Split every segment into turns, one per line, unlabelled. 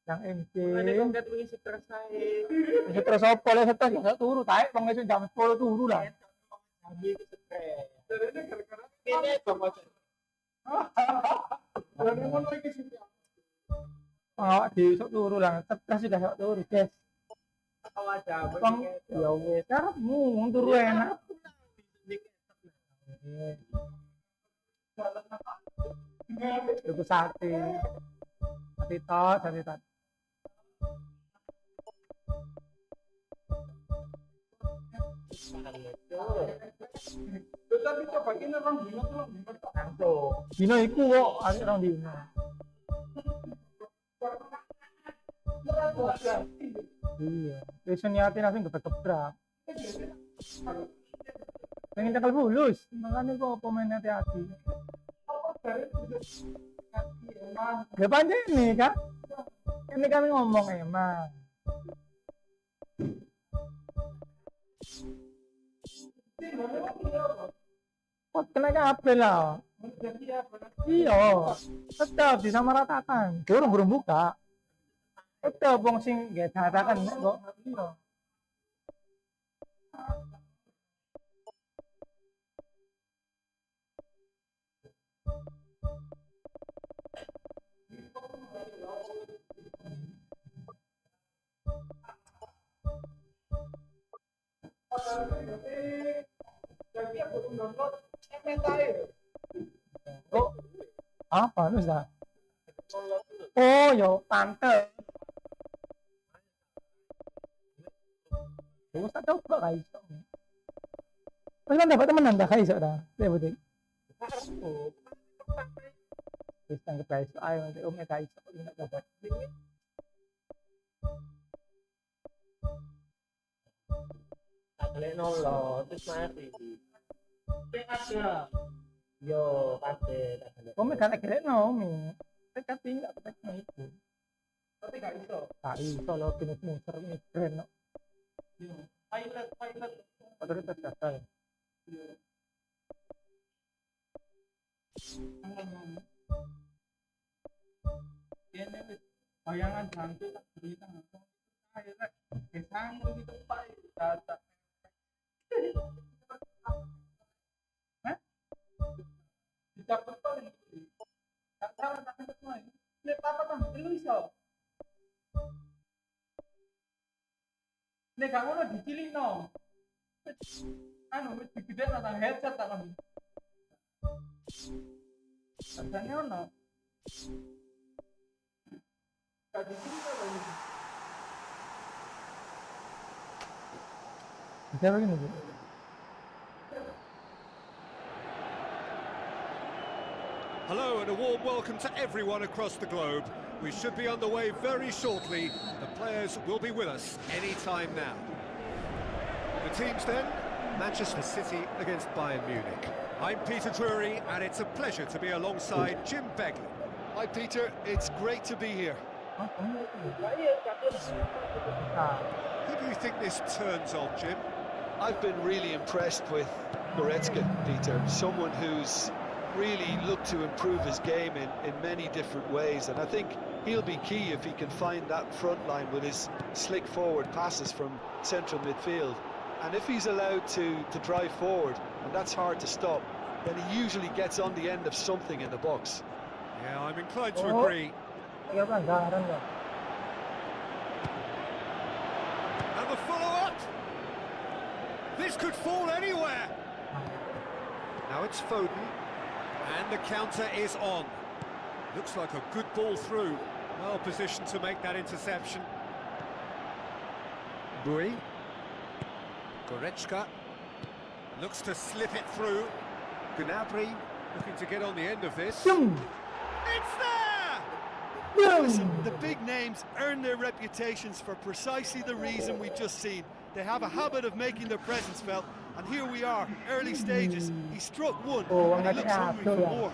Yang MC.
Ngene kok ket wingi stres ae.
Stres opo le stres gak turu tae wong esuk jam 10 turu lah.
Lagi stres. Terus gara-gara kene bang aja. Lha ngono iki sih.
Awak besok turu lah, stres sudah sok turu, guys.
Awak aja.
Bang, ya wis, karepmu turu enak. Itu sate. Sate tot.
Tapi coba ini orang dino tuh.
Dino iku kok orang dino. Iya, bisa niatin langsung gebrak-gebrak. Pengen cakal bulus, makanya kok pemain hati-hati. Gak panjang ini kan? Ini kami ngomong emang. Kok kena kabel lah? Iya, tetap disamaratakan. Burung buka. Tetap wong sing gak datakan kok. Iya. Oh, apa lu dah? Oh, yo tante. Terus tak coba guys. Terus kan dapat teman anda guys dah. Dia betul. Terus tangkap guys. Ayo nanti omnya guys. Tidak dapat.
Ada nolo, terus mati. Ada. Yo, pasti.
Omnya kan akhirnya nomi. Mereka tinggal peteknya itu.
Tapi gak iso.
Tak iso lo pinus muser ini keren.
Pilot.
Otoritas gagal.
Ini bayangan hantu tak berita langsung. Akhirnya kesang di tempat data. Hah? Dicapai paling. Tak salah tak semua ini. Lihat apa kan? Lu iso. Nek kamu lo dicilin no. Anu wis digede nang headset tak kan. Rasanya ono. Ka dicilin to lho.
Bisa begini Bu.
Hello and a warm welcome to everyone across the globe. We should be underway very shortly. The players will be with us any time now. The teams then, Manchester City against Bayern Munich. I'm Peter Drury and it's a pleasure to be alongside Jim Begley.
Hi Peter, it's great to be here.
Who do you think this turns on, Jim?
I've been really impressed with Goretzka, Peter, someone who's really looked to improve his game in many different ways, and I think he'll be key if he can find that front line with his slick forward passes from central midfield. And if he's allowed to drive forward, and that's hard to stop, then he usually gets on the end of something in the box.
Yeah, I'm inclined to agree. And the follow-up! This could fall anywhere! Now it's Foden, and the counter is on. Looks like a good ball through. Well positioned to make that interception. Bui. Goretzka looks to slip it through. Gnabry looking to get on the end of this. It's there!
Listen, the big names earn their reputations for precisely the reason we've just seen. They have a habit of making their presence felt, and here we are, early stages. He struck one, and he looks hungry for more.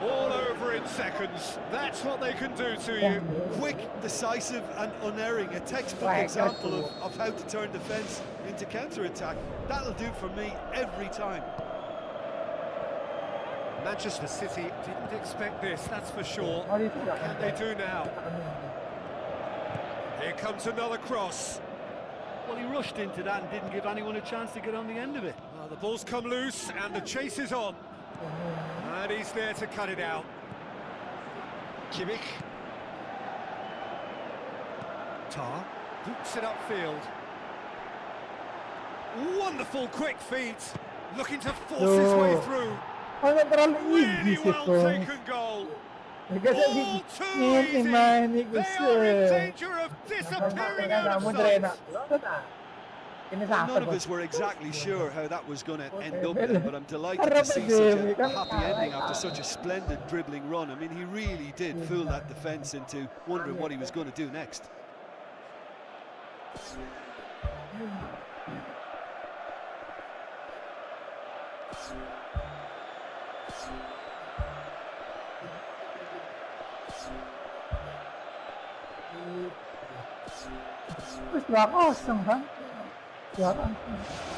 All over in seconds. That's what they can do to you.
Quick, decisive and unerring. A textbook example of how to turn defence into counter-attack. That'll do for me every time.
Manchester City didn't expect this, that's for sure.
Oh, itu nggak
Can
kan?
they do now? Here comes another cross.
Well, he rushed into that and didn't give anyone a chance to get on the end of it.
Well, the ball's come loose and the chase is on. And he's there to cut it out. Kimmich. Tar boots it upfield. Wonderful quick feet. Looking to force his way through.
Oh, nggak terlalu
Really
easy sih,
well
Bang.
taken goal.
Because
All too
ini
easy.
main ini
They are in
guys.
danger of disappearing out of
Kamu
sight.
enak. Ini
Well,
sampai
none of
bos.
us were exactly sure how that was going to end up
Bel.
there, but I'm delighted to see such a happy ending after such a splendid dribbling run. I mean, he really did fool that defence into wondering what he was going to do next.
Terus 2-0 kan? 2-0.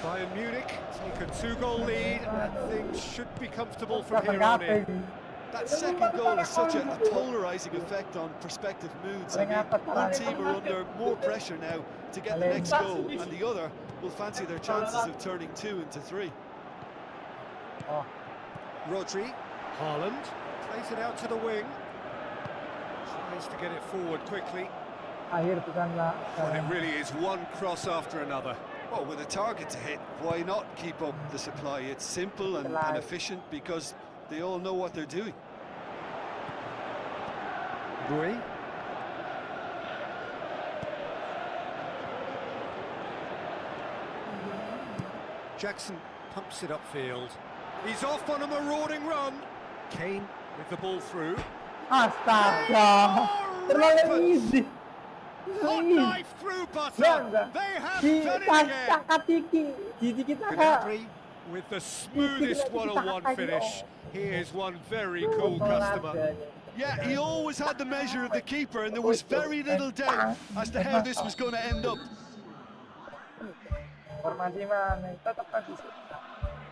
Bayern Munich take a 2-goal lead and things should be comfortable from here on in.
That second goal has such a polarising effect on prospective moods. I mean, one team are under more pressure now to get the next goal, and the other will fancy their chances of turning 2 into 3.
Oh,
Rodri, Haaland, plays it out to the wing. Tries to get it forward quickly.
akhir bukanlah.
But it really is one cross after another.
Well, with a target to hit, why not keep up the supply? It's simple and efficient because they all know what they're doing.
Rui. Jackson pumps it upfield. He's off on a marauding run. Kane with the ball through.
Astaga. Terlalu easy.
Hot knife through butter. They have done it again. Gnabry with the smoothest one-on-one finish. He is one very cool customer.
Yeah, he always had the measure of the keeper, and there was very little doubt as to how this was going to end up.
Formasi mana? Tetap tadi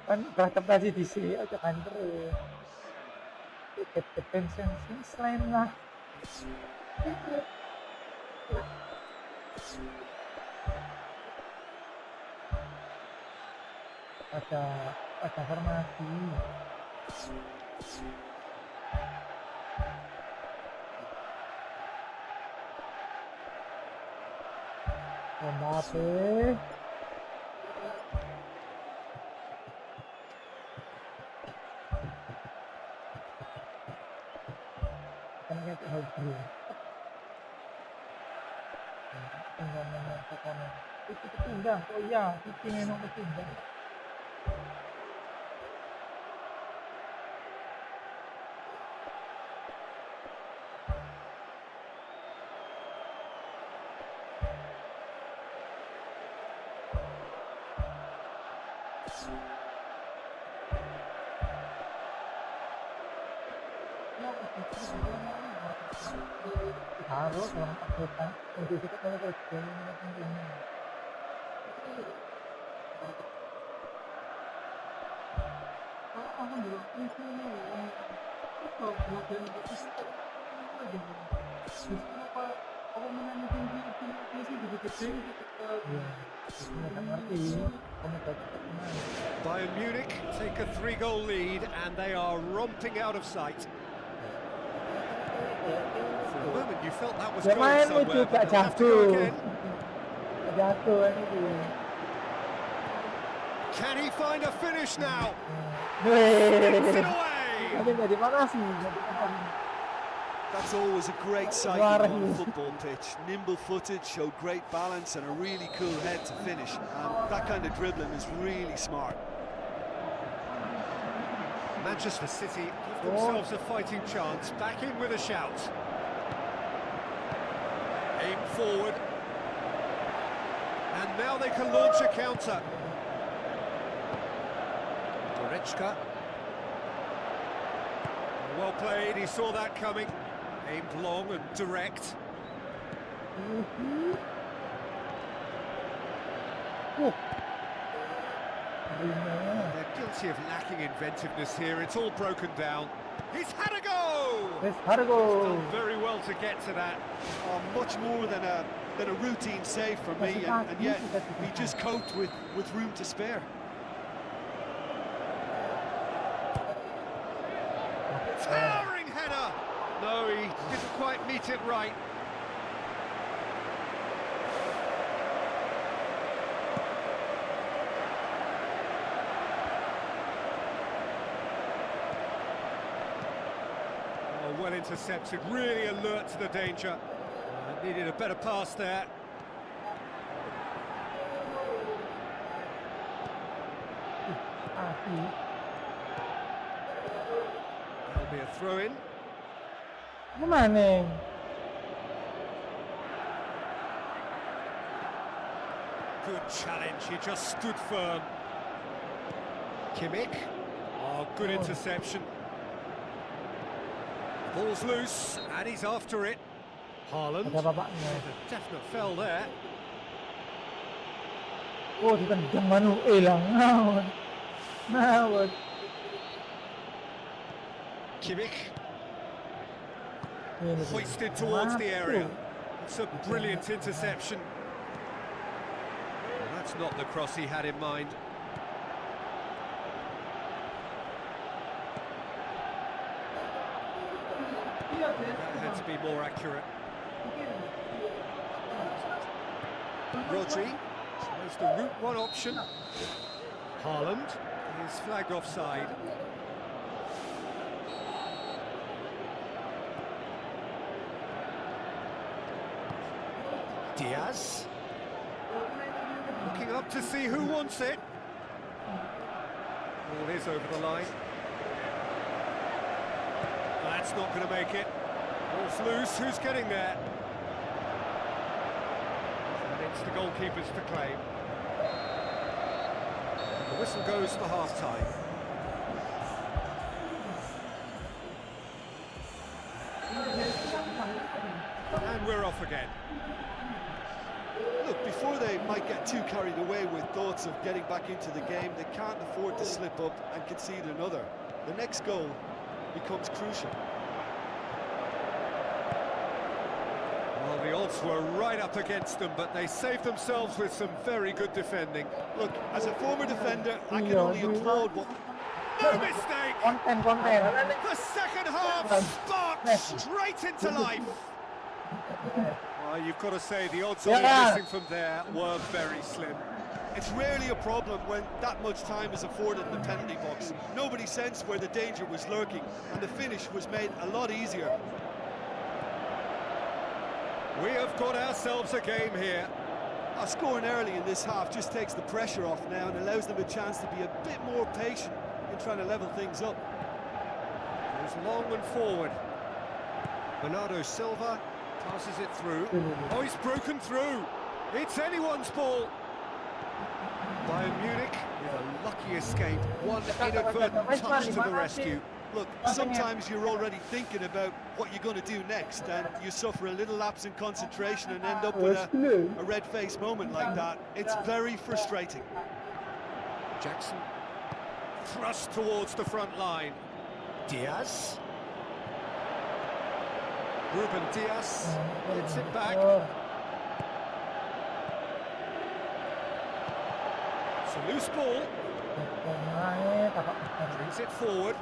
kan tetap tadi di sini aja kan terus. Tiket pension selain lah. Ada formasi. Mbappe. Kan kita harus dulu. Itu ketunggang. Oh iya, itu memang ketunggang. Harus orang takutan untuk kita kalau pentingnya. Aku bilang itu kalau pelajaran itu kenapa orang menanyakan itu sih jadi kecil
Bayern Munich take a 3-goal lead and they are romping out of sight. For a moment you felt that was going somewhere, but they'll have to go again. Can he find a finish now? Strips it away!
That's always a great sight on a football pitch. Nimble-footed, showed great balance and a really cool head to finish. That kind of dribbling is really smart.
Manchester City give themselves a fighting chance, back in with a shout. Aim forward. And now they can launch a counter. Goretzka. Well played, he saw that coming. Aimed long and direct. They're Guilty of lacking inventiveness here. It's all broken down. He's had a go!
Let's hard go.
Done very well to get to that.
Oh, much more than a routine save for me, and yet he just coped with room to spare.
Towering header! No, he didn't quite meet it right. Oh, well intercepted, really alert to the danger. Needed a better pass there. That'll be a throw-in.
Gimana?
Good challenge, he just stood firm. Kimmich. Oh, good interception. Ball's loose, and he's after it. Haaland.
Ada bapaknya.
A definite fell there.
Oh, ditendang Manuel lang. Nawad. Nawad.
Kimmich.
Ini,
Hoisted towards the area.
Masuk.
It's a brilliant interception. Well, that's not the cross he had in mind. That had to be more accurate. Rodri chose the route one option. Haaland is flagged offside. Diaz looking up to see who wants it. Ball is over the line. That's not going to make it. Ball's loose. Who's getting there? And it's the goalkeepers to claim. The whistle goes for half-time. And we're off again.
Look, before they might get too carried away with thoughts of getting back into the game, they can't afford to slip up and concede another. The next goal becomes crucial.
Well, the odds were right up against them, but they saved themselves with some very good defending.
Look, as a former defender, I can only applaud what...
No mistake!
Konten.
The second half sparked straight into life. Well, you've got to say the odds on missing from there were very slim.
It's rarely a problem when that much time is afforded in the penalty box. Nobody sensed where the danger was lurking, and the finish was made a lot easier.
We have got ourselves a game here.
Scoring early in this half just takes the pressure off now and allows them a chance to be a bit more patient in trying to level things up.
Goes long and forward. Bernardo Silva passes it through. Oh, he's broken through. It's anyone's ball. Bayern Munich with a lucky escape. One inadvertent touch to the rescue.
Look, sometimes you're already thinking about what you're going to do next, and you suffer a little lapse in concentration and end up with a red-faced moment like that. It's very frustrating.
Jackson thrust towards the front line. Diaz. Ruben Diaz hits it back. It's a loose ball. Brings it forward.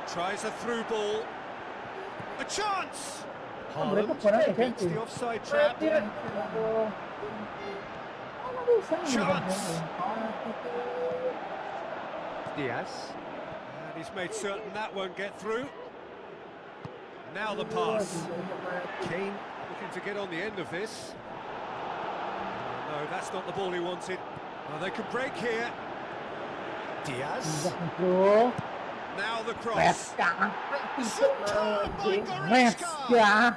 Tries a through ball. A chance! Haaland beats the offside trap. Chance! Diaz. And he's made certain that won't get through. Now the pass. Kane looking to get on the end of this. No, that's not the ball he wanted. Well, they could break here. Diaz. Now the cross. Superb by Goretzka.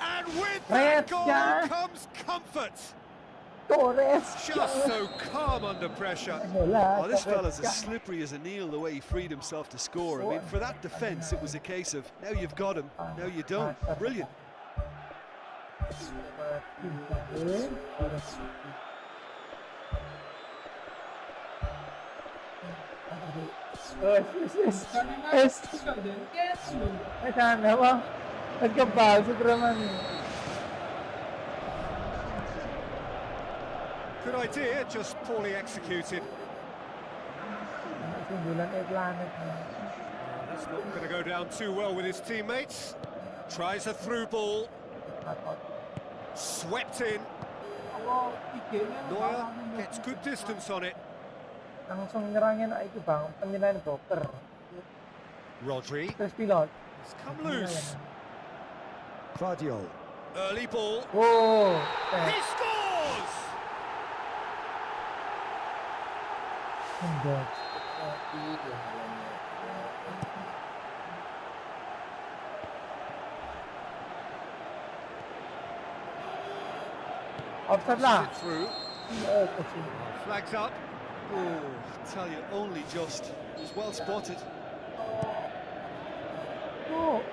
And with that goal comes comfort. Just so calm under pressure.
Oh, this fella's as slippery as an eel the way he freed himself to score. I mean, for that defence, it was a case of now you've got him, now you don't. Brilliant.
Es Ay sana ba? Nagkabal si Draman eh.
Good idea, just poorly executed.
Sundulan planet na.
That's not going to go down too well with his teammates. Tries a through ball. Swept in. Neuer gets good distance on it.
Langsung nyerangin itu bang, penilaian broker.
Rodri.
Terus pilot.
It's come loose. Guardiola. Early ball.
Oh,
He scores!
enggak. Offside lah.
Passes it through.
Oh, kecil.
Flags up.
Oh, I tell you, only just. It was well spotted.
Oh.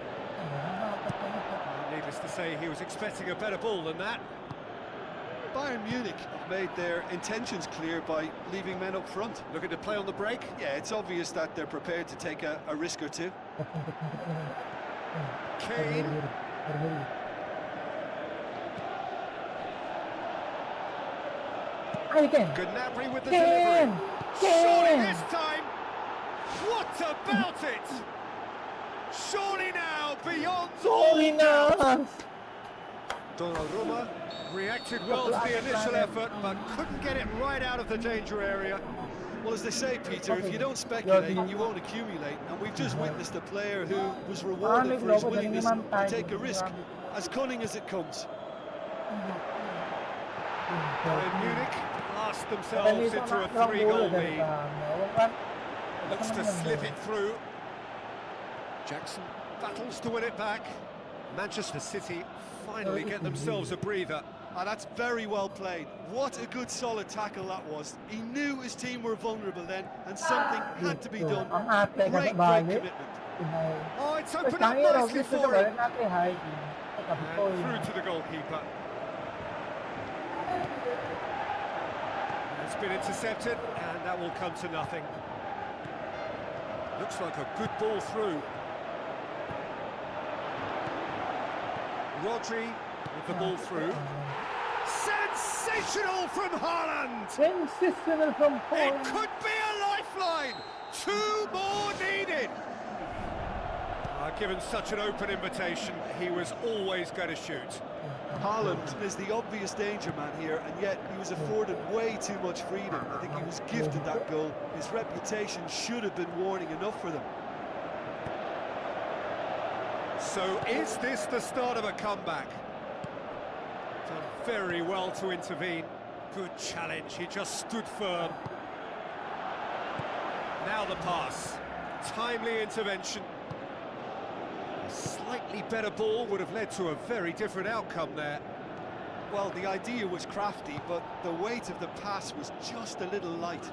Needless to say, he was expecting a better ball than that.
Bayern Munich have made their intentions clear by leaving men up front.
Looking to play on the break.
Yeah, it's obvious that they're prepared to take a risk or two.
Kane. Gnabry with the delivery. Surely this time. What about it? Surely now, beyond
Sorry na.
Donnarumma reacted well to the initial effort, but couldn't get it right out of the danger area.
Well, as they say, Peter, if you don't speculate, you won't accumulate. And we've just witnessed a player who was rewarded for his willingness to take a risk, as cunning as it comes.
Bayern Munich lost themselves into a 3-goal lead. Looks to slip it through. Jackson battles to win it back. Manchester City finally get themselves a breather.
Ah, that's very well played. What a good solid tackle that was. He knew his team were vulnerable then, and something had to be done. Great commitment.
Oh, it's opened up nicely for him. And through to the goalkeeper. It's been intercepted, and that will come to nothing. Looks like a good ball through. Rodri with the ball through. Sensational from Haaland!
Sensational from
It could be a lifeline! 2 more needed! Given such an open invitation, he was always going to shoot.
Haaland is the obvious danger man here, and yet he was afforded way too much freedom. I think he was gifted that goal. His reputation should have been warning enough for them.
So is this the start of a comeback? Done very well to intervene. Good challenge, he just stood firm. Now the pass. Timely intervention. A slightly better ball would have led to a very different outcome there.
Well, the idea was crafty, but the weight of the pass was just a little light.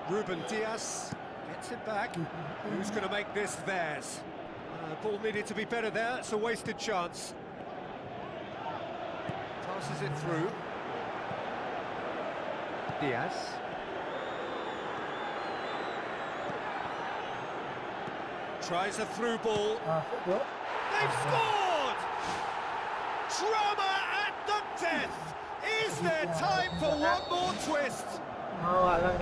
Ruben Dias gets it back. Who's going to make this theirs? Ball needed to be better there. It's a wasted chance. Passes it through. Diaz. Tries a through ball. They've scored! Drama at the death! Is there time for one more twist? And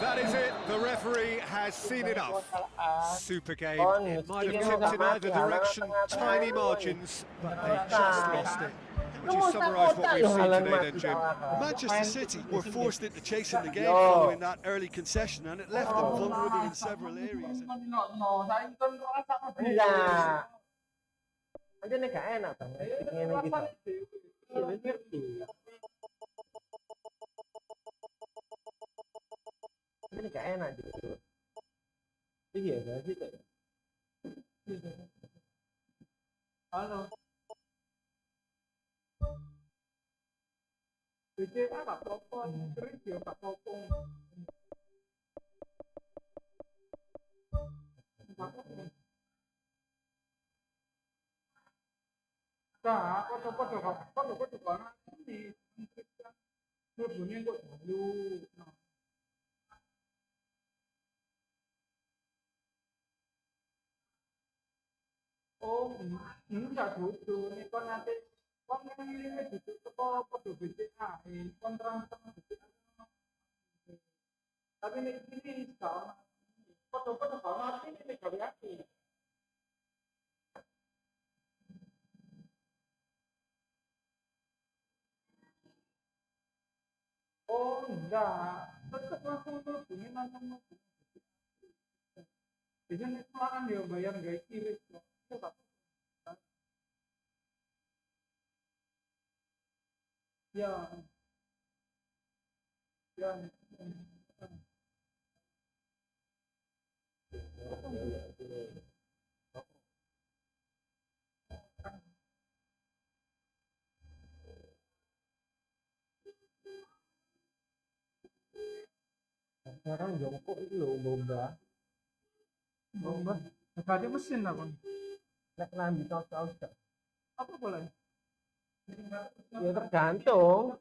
that is it. The referee has seen enough. Super game. It might have tipped in either direction. Tiny margins, but they just lost it. Would you summarise what we've seen today then, Jim?
Manchester City were forced into chasing the game following that early concession, and it left them vulnerable in several areas.
Enggak. Aja nih gak enak bang. Ini gitu. Ini gak enak gitu. Iya gak sih kayak. Halo. Jadi apa popon? Terus dia pak popon. Nah, foto-foto karena ini, bunyi kok dulu.
Oh, enggak duduk. Ini kan nanti kan ini duduk ke podo BCA, kon transfer BCA. Tapi ini sekarang podo-podo banget ini gawe aku. Oh, enggak. Tetap langsung hubungin langsung. Biasanya kan dia bayar gaji kirim. Coba. Ya. Ya.
Sekarang jongkok itu loh bomba.
Bomba. Ada mesin apa?
Nek lambi tahu gak?
Apa boleh?
Ya tergantung.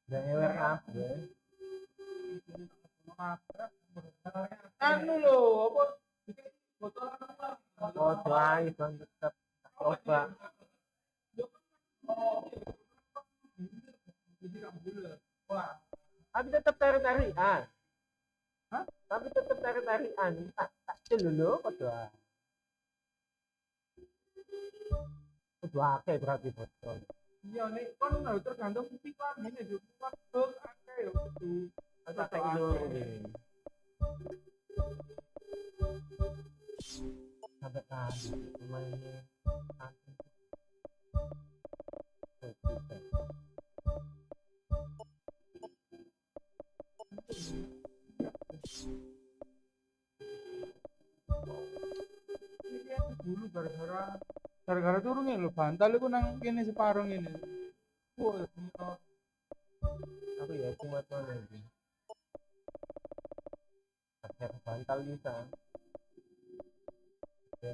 Jangan ewer kabeh.
Anu loh, apa? Botol
Oh, doai bang tetap coba. Tapi tetap tarik-tarikan.
Hah?
Tapi tetap tarik-tarikan. Tak dulu kok doa. Dua akeh berarti botol.
iya nih, kan tergantung pikiran ini juga. Kan akeh yo kudu.
Ada kayak ini. Sampai tadi mainnya.
Dulu gara-gara turunnya lo bantal itu nang kene separuh ini. Wah,
Apa ya cuma tuh lagi. Akhir bantal bisa. Oke.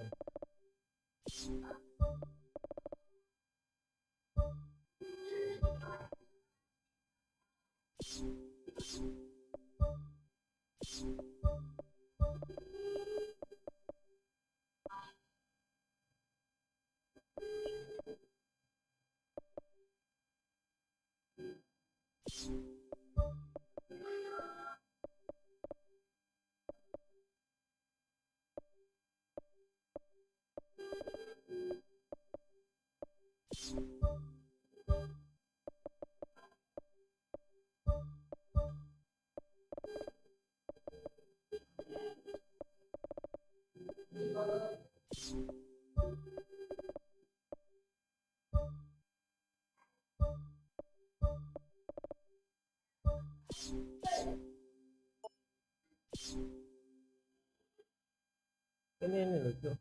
Ini lucu.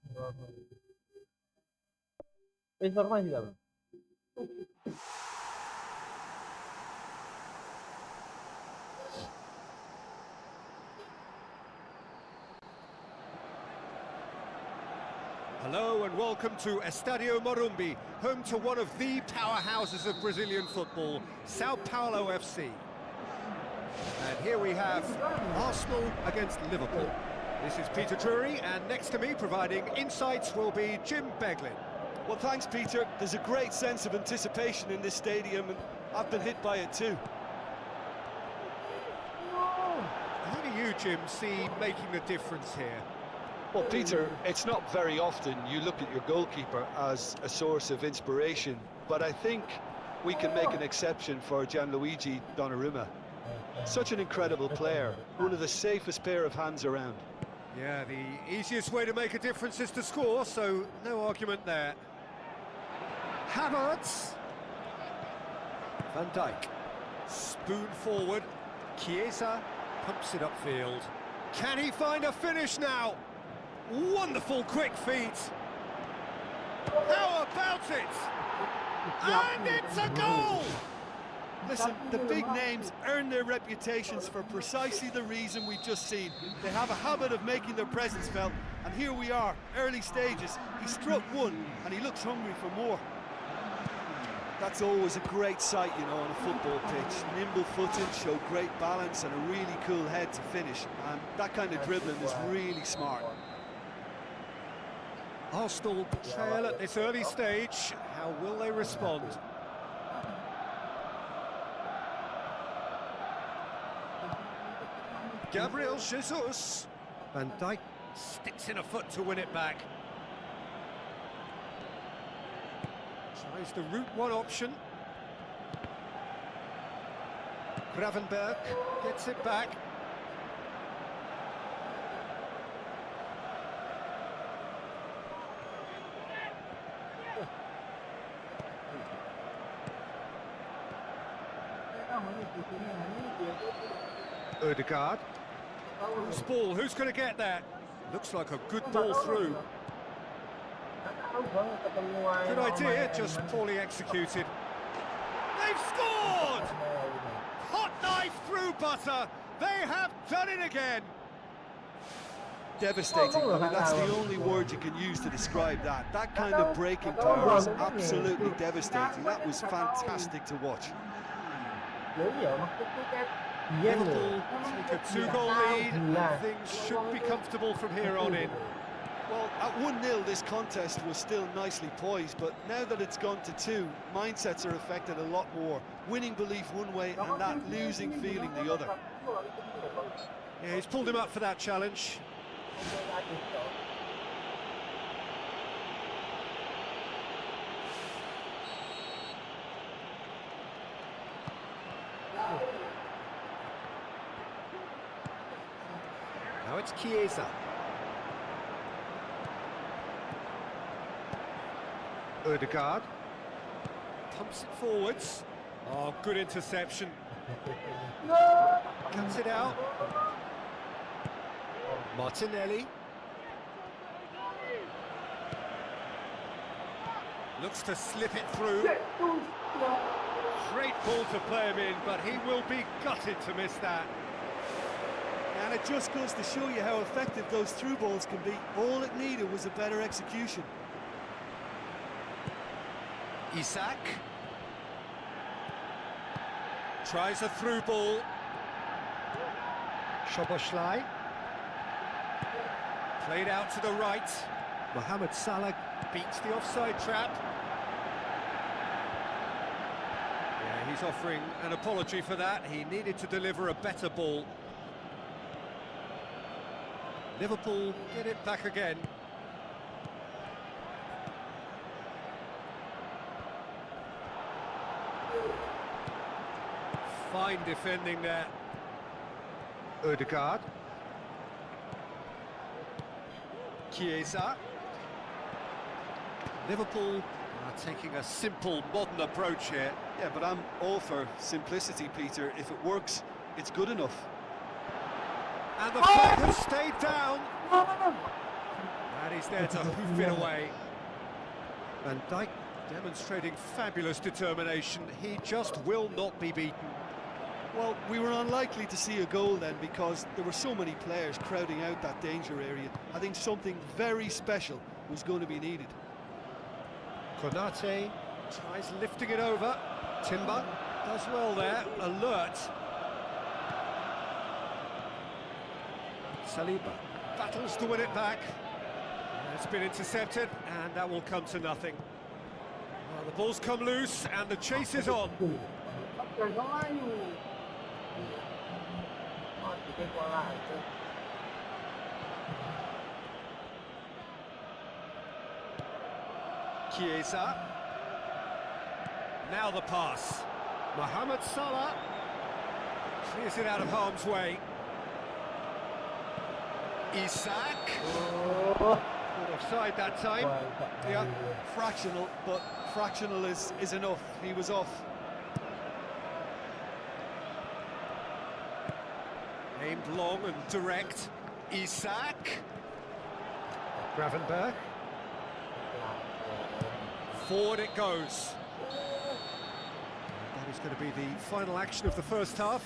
Informasi apa?
Hello and welcome to Estadio Morumbi, home to one of the powerhouses of Brazilian football, Sao Paulo FC. And here we have Arsenal against Liverpool. This is Peter Drury, and next to me providing insights will be Jim Beglin.
Well, thanks, Peter. There's a great sense of anticipation in this stadium, and I've been hit by it too.
How do you, Jim, see making the difference here?
Well, Peter, it's not very often you look at your goalkeeper as a source of inspiration, but I think we can make an exception for Gianluigi Donnarumma. Such an incredible player, one of the safest pair of hands around.
Yeah, the easiest way to make a difference is to score, so no argument there. Havertz. Van Dijk. Spoon forward. Chiesa pumps it upfield. Can he find a finish now? Wonderful quick feet. How about it? And it's a goal!
Listen, the big names earn their reputations for precisely the reason we've just seen. They have a habit of making their presence felt, and here we are, early stages. He struck one, and he looks hungry for more.
That's always a great sight, you know, on a football pitch. Nimble-footed, show great balance and a really cool head to finish. And that kind of dribbling is really smart.
Arsenal trail at this early stage. How will they respond? Gabriel Jesus. Van Dijk sticks in a foot to win it back. Tries the route one option. Gravenberg gets it back. Ødegaard. Loose ball, who's going to get that? Looks like a good ball through. Good idea, just poorly executed. They've scored! Hot knife through butter. They have done it again.
Devastating. I mean, that's the only word you can use to describe that. That kind of breaking power was absolutely devastating. That was fantastic to watch.
Liverpool take a 2-goal lead, and things should be comfortable from here on in.
Well, at 1-0 this contest was still nicely poised, but now that it's gone to 2, mindsets are affected a lot more. Winning belief one way and that losing feeling the other.
Yeah, he's pulled him up for that challenge. Now it's Chiesa. Ødegaard pumps it forwards. Oh, good interception. Cuts it out. Martinelli. Looks to slip it through. Great ball to play him in, but he will be gutted to miss that.
And it just goes to show you how effective those through balls can be. All it needed was a better execution.
Isak tries a through ball. Szoboszlai played out to the right. Mohamed Salah beats the offside trap. Yeah, he's offering an apology for that. He needed to deliver a better ball. Liverpool get it back again. Fine defending there. Ødegaard. Chiesa. Liverpool are taking a simple, modern approach here.
Yeah, but I'm all for simplicity, Peter. If it works, it's good enough.
And the clock has stayed down. And he's there to hoof it away. Van Dijk demonstrating fabulous determination. He just will not be beaten.
Well, we were unlikely to see a goal then because there were so many players crowding out that danger area. I think something very special was going to be needed.
Konate tries lifting it over. Timber does well there, alert. Saliba battles to win it back. It's been intercepted, and that will come to nothing. Well, the ball's come loose, and the chase is on. Chiesa. Now the pass. Mohamed Salah clears it out of harm's way. Isak. Good offside that time.
Yeah, fractional, but fractional is enough. He was off.
Aimed long and direct. Isak. Gravenberg. Forward it goes. That is going to be the final action of the first half.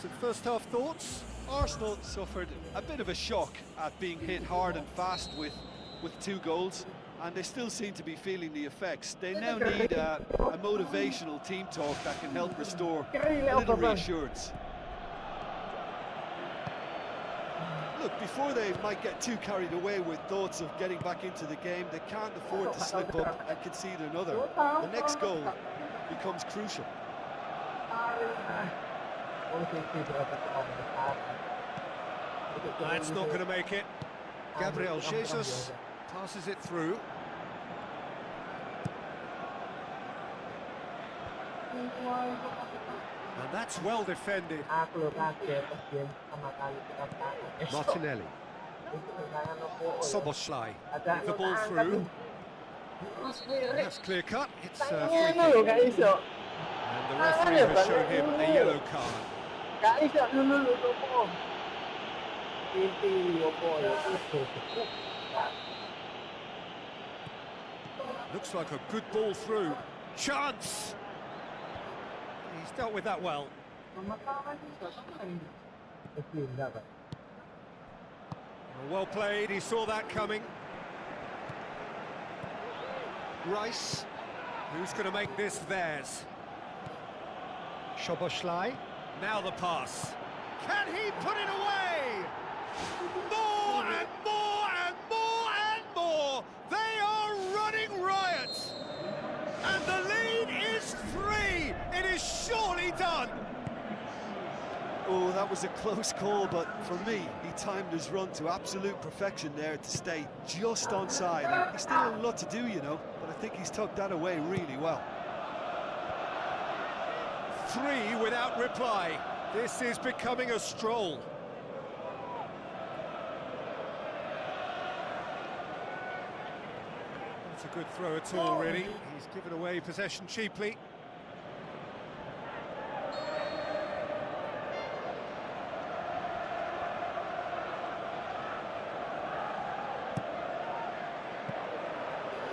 Some first half thoughts?
Arsenal suffered a bit of a shock at being hit hard and fast with 2 goals, and they still seem to be feeling the effects. They now need a motivational team talk that can help restore a little reassurance. Look, before they might get too carried away with thoughts of getting back into the game, they can't afford to slip up and concede another. The next goal becomes crucial.
That's not going to make it. Gabriel Jesus passes it through. And that's well defended. Martinelli. Soboslai. The ball through. That's clear cut. It's a free kick. And the referee has shown him a yellow card. Looks like a good ball through. Chance! He's dealt with that well. Well played, he saw that coming. Rice, who's going to make this theirs? Soboslai. Now the pass. Can he put it away? More and more and more and more. They are running riot. And the lead is 3. It is surely done.
Oh, that was a close call, but for me, he timed his run to absolute perfection there to stay just onside. And he's still a lot to do, you know, but I think he's tucked that away really well.
3 without reply. This is becoming a stroll. That's a good throw at all, really. He's given away possession cheaply.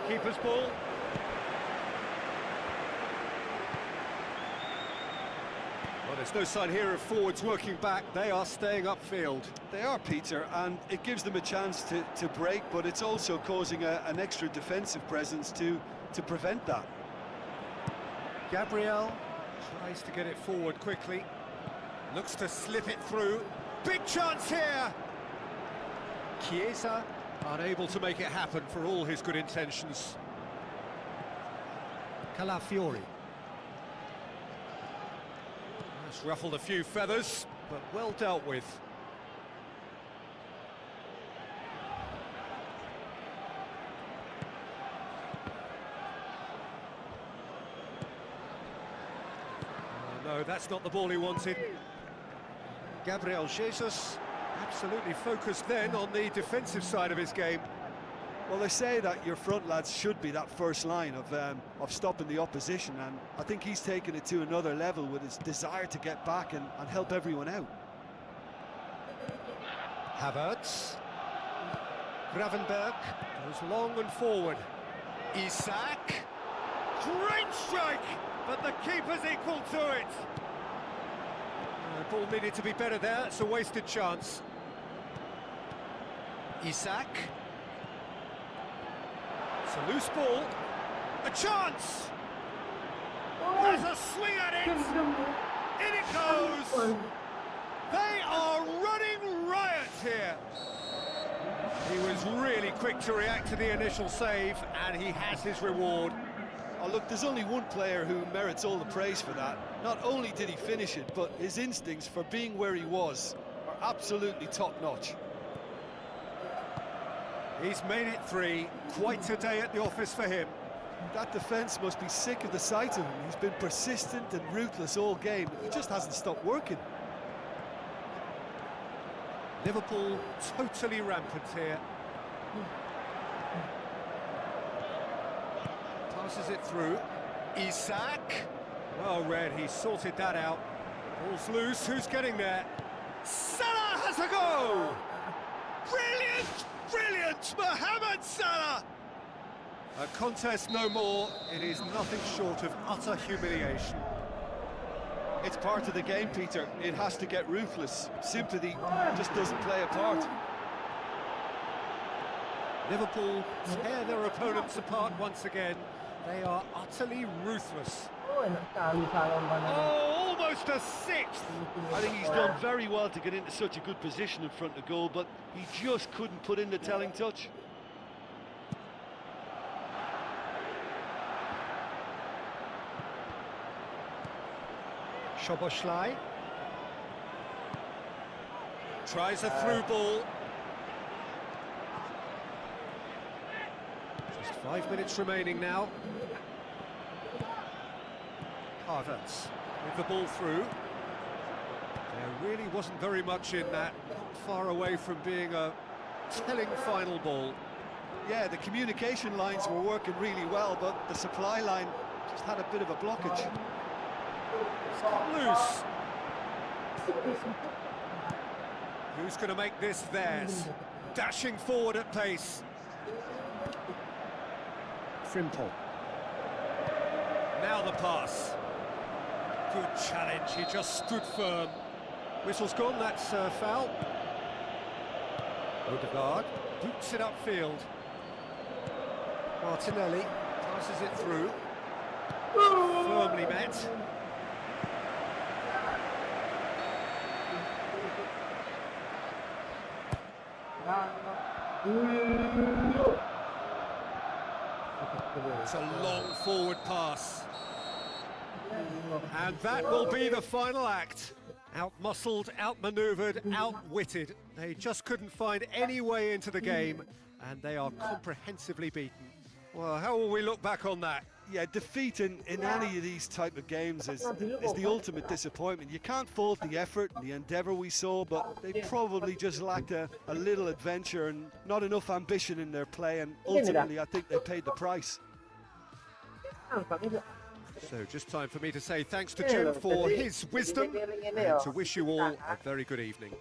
Keeper's ball. Well, there's no sign here of forwards working back. They are staying upfield.
They are, Peter, and it gives them a chance to break, but it's also causing an extra defensive presence to prevent that.
Gabriel tries to get it forward quickly. Looks to slip it through. Big chance here! Chiesa unable to make it happen for all his good intentions. Calafiori. That's ruffled a few feathers, but well dealt with. Oh, no, that's not the ball he wanted. Gabriel Jesus absolutely focused then on the defensive side of his game.
Well, they say that your front lads should be that first line of stopping the opposition, and I think he's taken it to another level with his desire to get back and help everyone out.
Havertz. Gravenberg goes long and forward. Isak. Great strike, but the keeper's equal to it. The ball needed to be better there. It's a wasted chance. Isak. It's a loose ball. A chance! There's a swing at it! In it goes! They are running riot here! He was really quick to react to the initial save, and he has his reward.
Oh, look, there's only one player who merits all the praise for that. Not only did he finish it, but his instincts for being where he was are absolutely top-notch.
He's made it 3. Quite a day at the office for him.
That defence must be sick of the sight of him. He's been persistent and ruthless all game. He just hasn't stopped working.
Liverpool totally rampant here. Passes it through. Isak. Well read, he sorted that out. Ball's loose, who's getting there? Salah has a go! Brilliant! Brilliant! Mohamed Salah! A contest no more. It is nothing short of utter humiliation.
It's part of the game, Peter. It has to get ruthless. Sympathy just doesn't play a part.
Liverpool tear their opponents apart once again. They are utterly ruthless. Oh, almost just a sixth.
I think he's done very well to get into such a good position in front of goal, but he just couldn't put in the telling touch.
Szoboszlai tries a through ball. Just 5 minutes remaining now. Havertz with the ball through. There really wasn't very much in that, not far away from being a telling final ball.
Yeah, the communication lines were working really well, but the supply line just had a bit of a blockage.
It's come loose. Who's going to make this theirs? Dashing forward at pace. Frimpong. Now the pass. Good challenge, he just stood firm. Whistle's gone, that's foul. Odegaard boots it upfield. Martinelli passes it through. Firmly met. It's a long forward pass. And that will be the final act. Out-muscled, out-manoeuvred, outwitted. They just couldn't find any way into the game, and they are comprehensively beaten. Well, how will we look back on that?
Yeah, defeat in any of these type of games is the ultimate disappointment. You can't fault the effort and the endeavour we saw, but they probably just lacked a little adventure and not enough ambition in their play, and ultimately I think they paid the price.
So just time for me to say thanks to Jim for his wisdom and to wish you all a very good evening.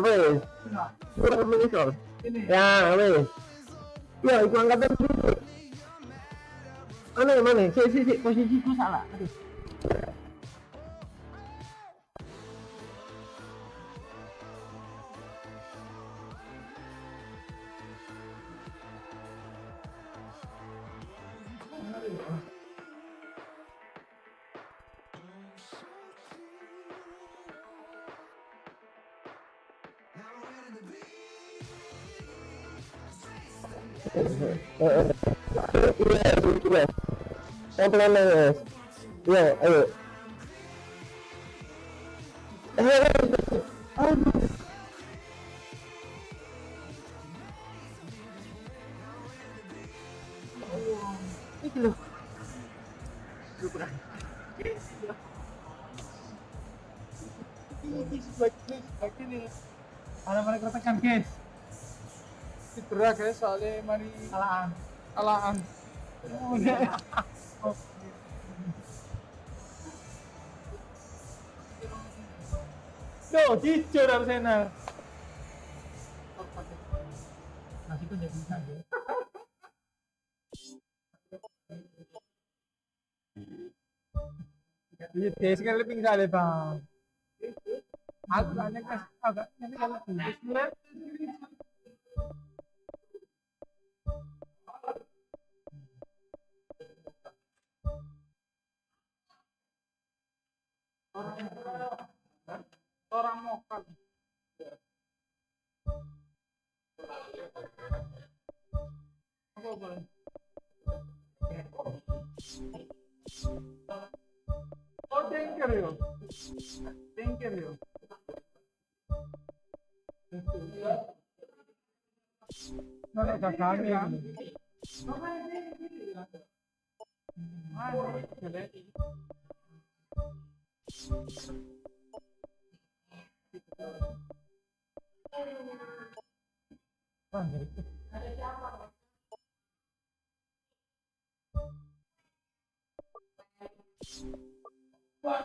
Wes. Kurang menyesal. Ya, wes. Ya, iku angkatan dulu. Mana? Si, posisiku salah. Aduh. Iya. Pelan-pelan, Mas. Ya, ayo. Aduh. Itu loh.
Ini sebagai ini. Mana keretakan, guys. Cedera, guys, soalnya mari alaan. Oh, ya. Duh, hijau Arsenal. Masih pun jadi bisa, ya. Iya, sekali pingsan deh, Bang. Agaknya kalau bismillah. Orang mokal. Apa boleh? Oh, thank you. No, kami ya.
Wah, gitu. Wah.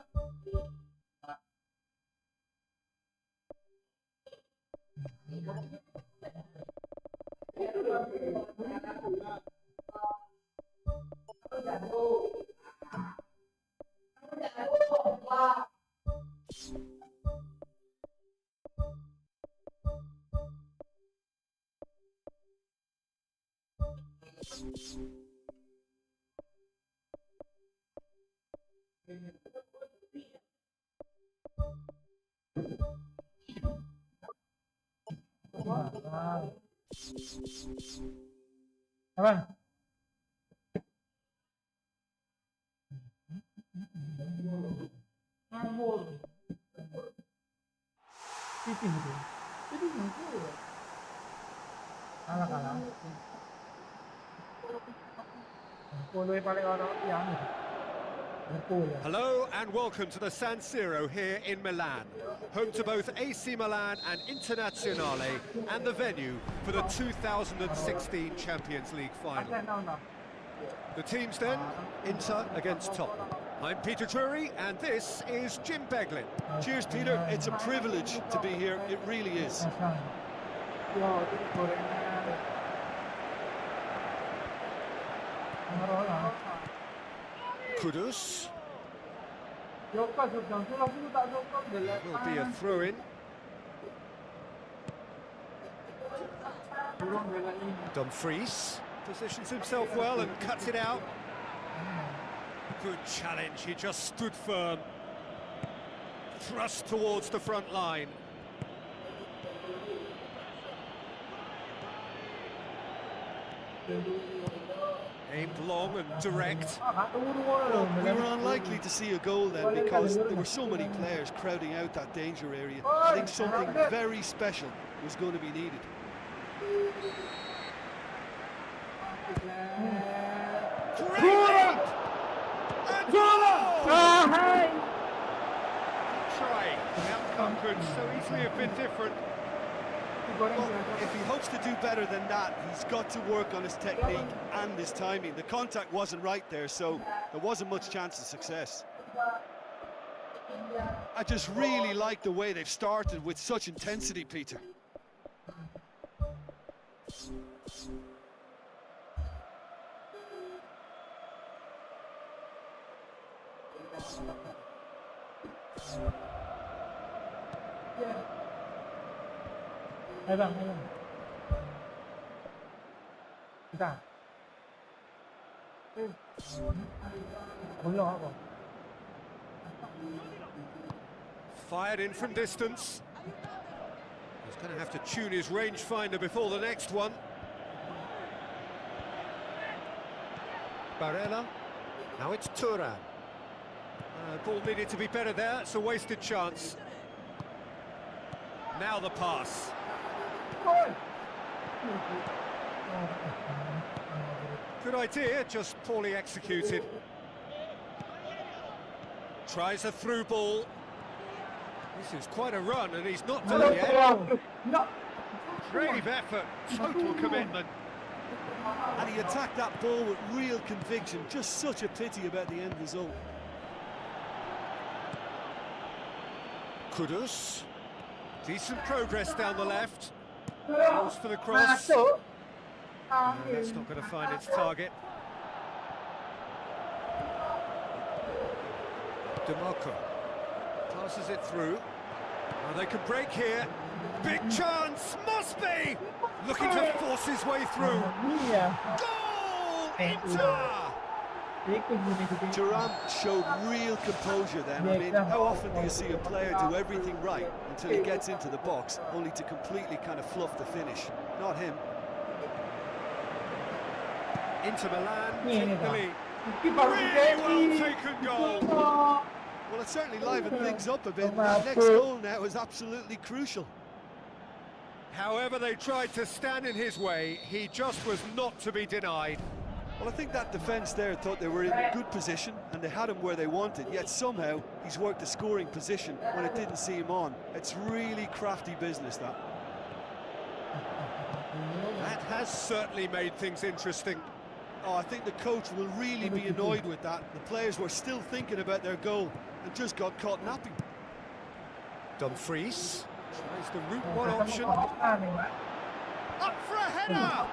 Apa? Ngawur. Pipih itu. Pipih itu. Kalah. Puluh paling orang yang itu.
Hello and welcome to the San Siro here in Milan, home to both AC Milan and Internazionale, and the venue for the 2016 Champions League final. The teams then, Inter against Tottenham. I'm Peter Drury, and this is Jim Beglin.
Cheers, Peter. It's a privilege to be here. It really is.
Kudus. Will be a throw-in. Dumfries positions himself well and cuts it out. Good challenge, he just stood firm. Thrust towards the front line. Aimed long and direct.
We were unlikely to see a goal then because there were so many players crowding out that danger area. I think something very special was going to be needed.
Great! And goal! Try. The outcome could so easily have been different.
Well, if he hopes to do better than that, he's got to work on his technique and his timing. The contact wasn't right there, so there wasn't much chance of success. I just really like the way they've started with such intensity, Peter.
Ayo bang. Kita.
Fired in from distance. He's going to have to tune his rangefinder before the next one. Barella. Now it's Turan. Ball needed to be better there. It's a wasted chance. Now the pass. Good idea, just poorly executed. Tries a through ball. This is quite a run, and he's not done yet. Brave effort, total commitment.
And he attacked that ball with real conviction. Just such a pity about the end result.
Kudus. Decent progress down the left. Goes for the cross. That's not going to find its target. DeMarco passes it through. Oh, they can break here. Big chance, must be! Looking to force his way through. Goal! Inter!
Thuram showed real composure then. I mean, how often do you see a player do everything right until he gets into the box, only to completely kind of fluff the finish? Not him.
Inter Milan take the lead. Really well taken goal.
Well, it certainly livened things up a bit. That next goal now is absolutely crucial.
However they tried to stand in his way, he just was not to be denied.
Well, I think that defence there thought they were in a good position and they had him where they wanted, yet somehow he's worked the scoring position when it didn't see him on. It's really crafty business, that.
That has certainly made things interesting.
Oh, I think the coach will really be annoyed with that. The players were still thinking about their goal and just got caught napping.
Dumfries tries the route one option.
Ano?
Up for a header!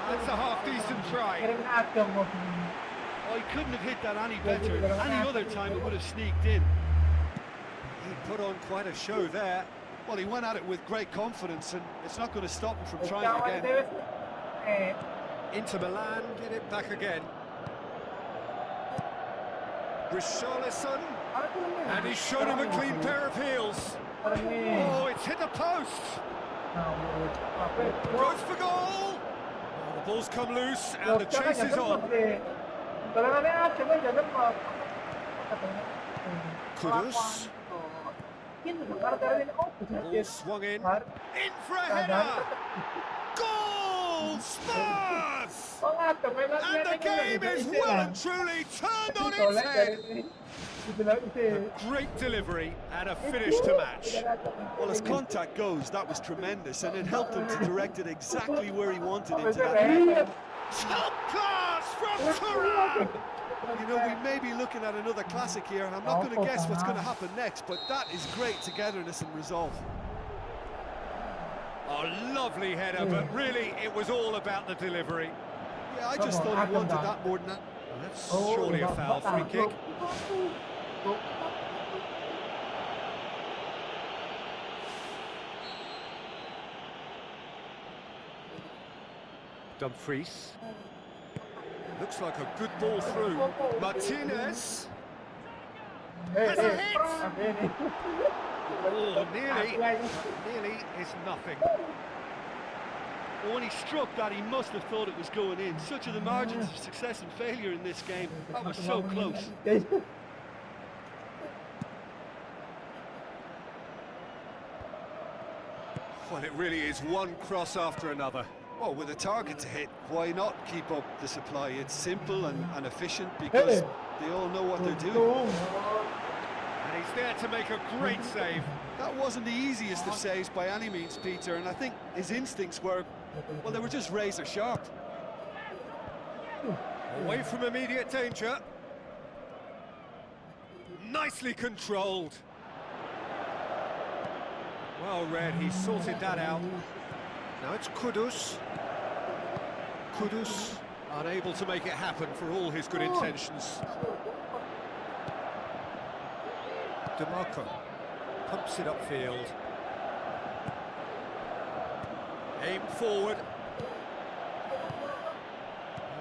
That's a half-decent try.
Kirim na atyong mo.
Oh, he couldn't have hit that any better. Any other time it would have sneaked in.
He put on quite a show there.
Well, he went at it with great confidence and it's not going to stop him from trying again.
Inter Milan get it back again. Richarlison, and he's shown him a clean pair of heels. Oh, it's hit the post. Goes for goal. Oh, the ball's come loose and the chase is on. Kudus. Ball swung in. In for a header. Goal! Spurs! And the game is well and truly turned on its head. A great delivery and a finish to match.
Well, as contact goes, that was tremendous, and it helped him to direct it exactly where he wanted into that.
Top class from Turan!
You know, we may be looking at another classic here, and I'm not going to guess what's going to happen next, but that is great togetherness and resolve.
A lovely header, but really it was all about the delivery.
Yeah, I just thought he wanted that more than that.
Well, that's surely a foul free kick. Dumfries. Looks like a good ball through. Martinez. Has a hit! Oh, nearly is nothing.
Well, when he struck that, he must have thought it was going in. Such are the margins of success and failure in this game. That was so close.
Well, it really is one cross after another.
Well, with a target to hit, why not keep up the supply? It's simple and efficient because they all know what they're doing.
And he's there to make a great save.
That wasn't the easiest of saves by any means, Peter, and I think his instincts were, well, they were just razor sharp.
Away from immediate danger. Nicely controlled. Well read, he sorted that out. Now it's Kudus. Kudus unable to make it happen for all his good intentions. DeMarco pumps it upfield. Aim forward.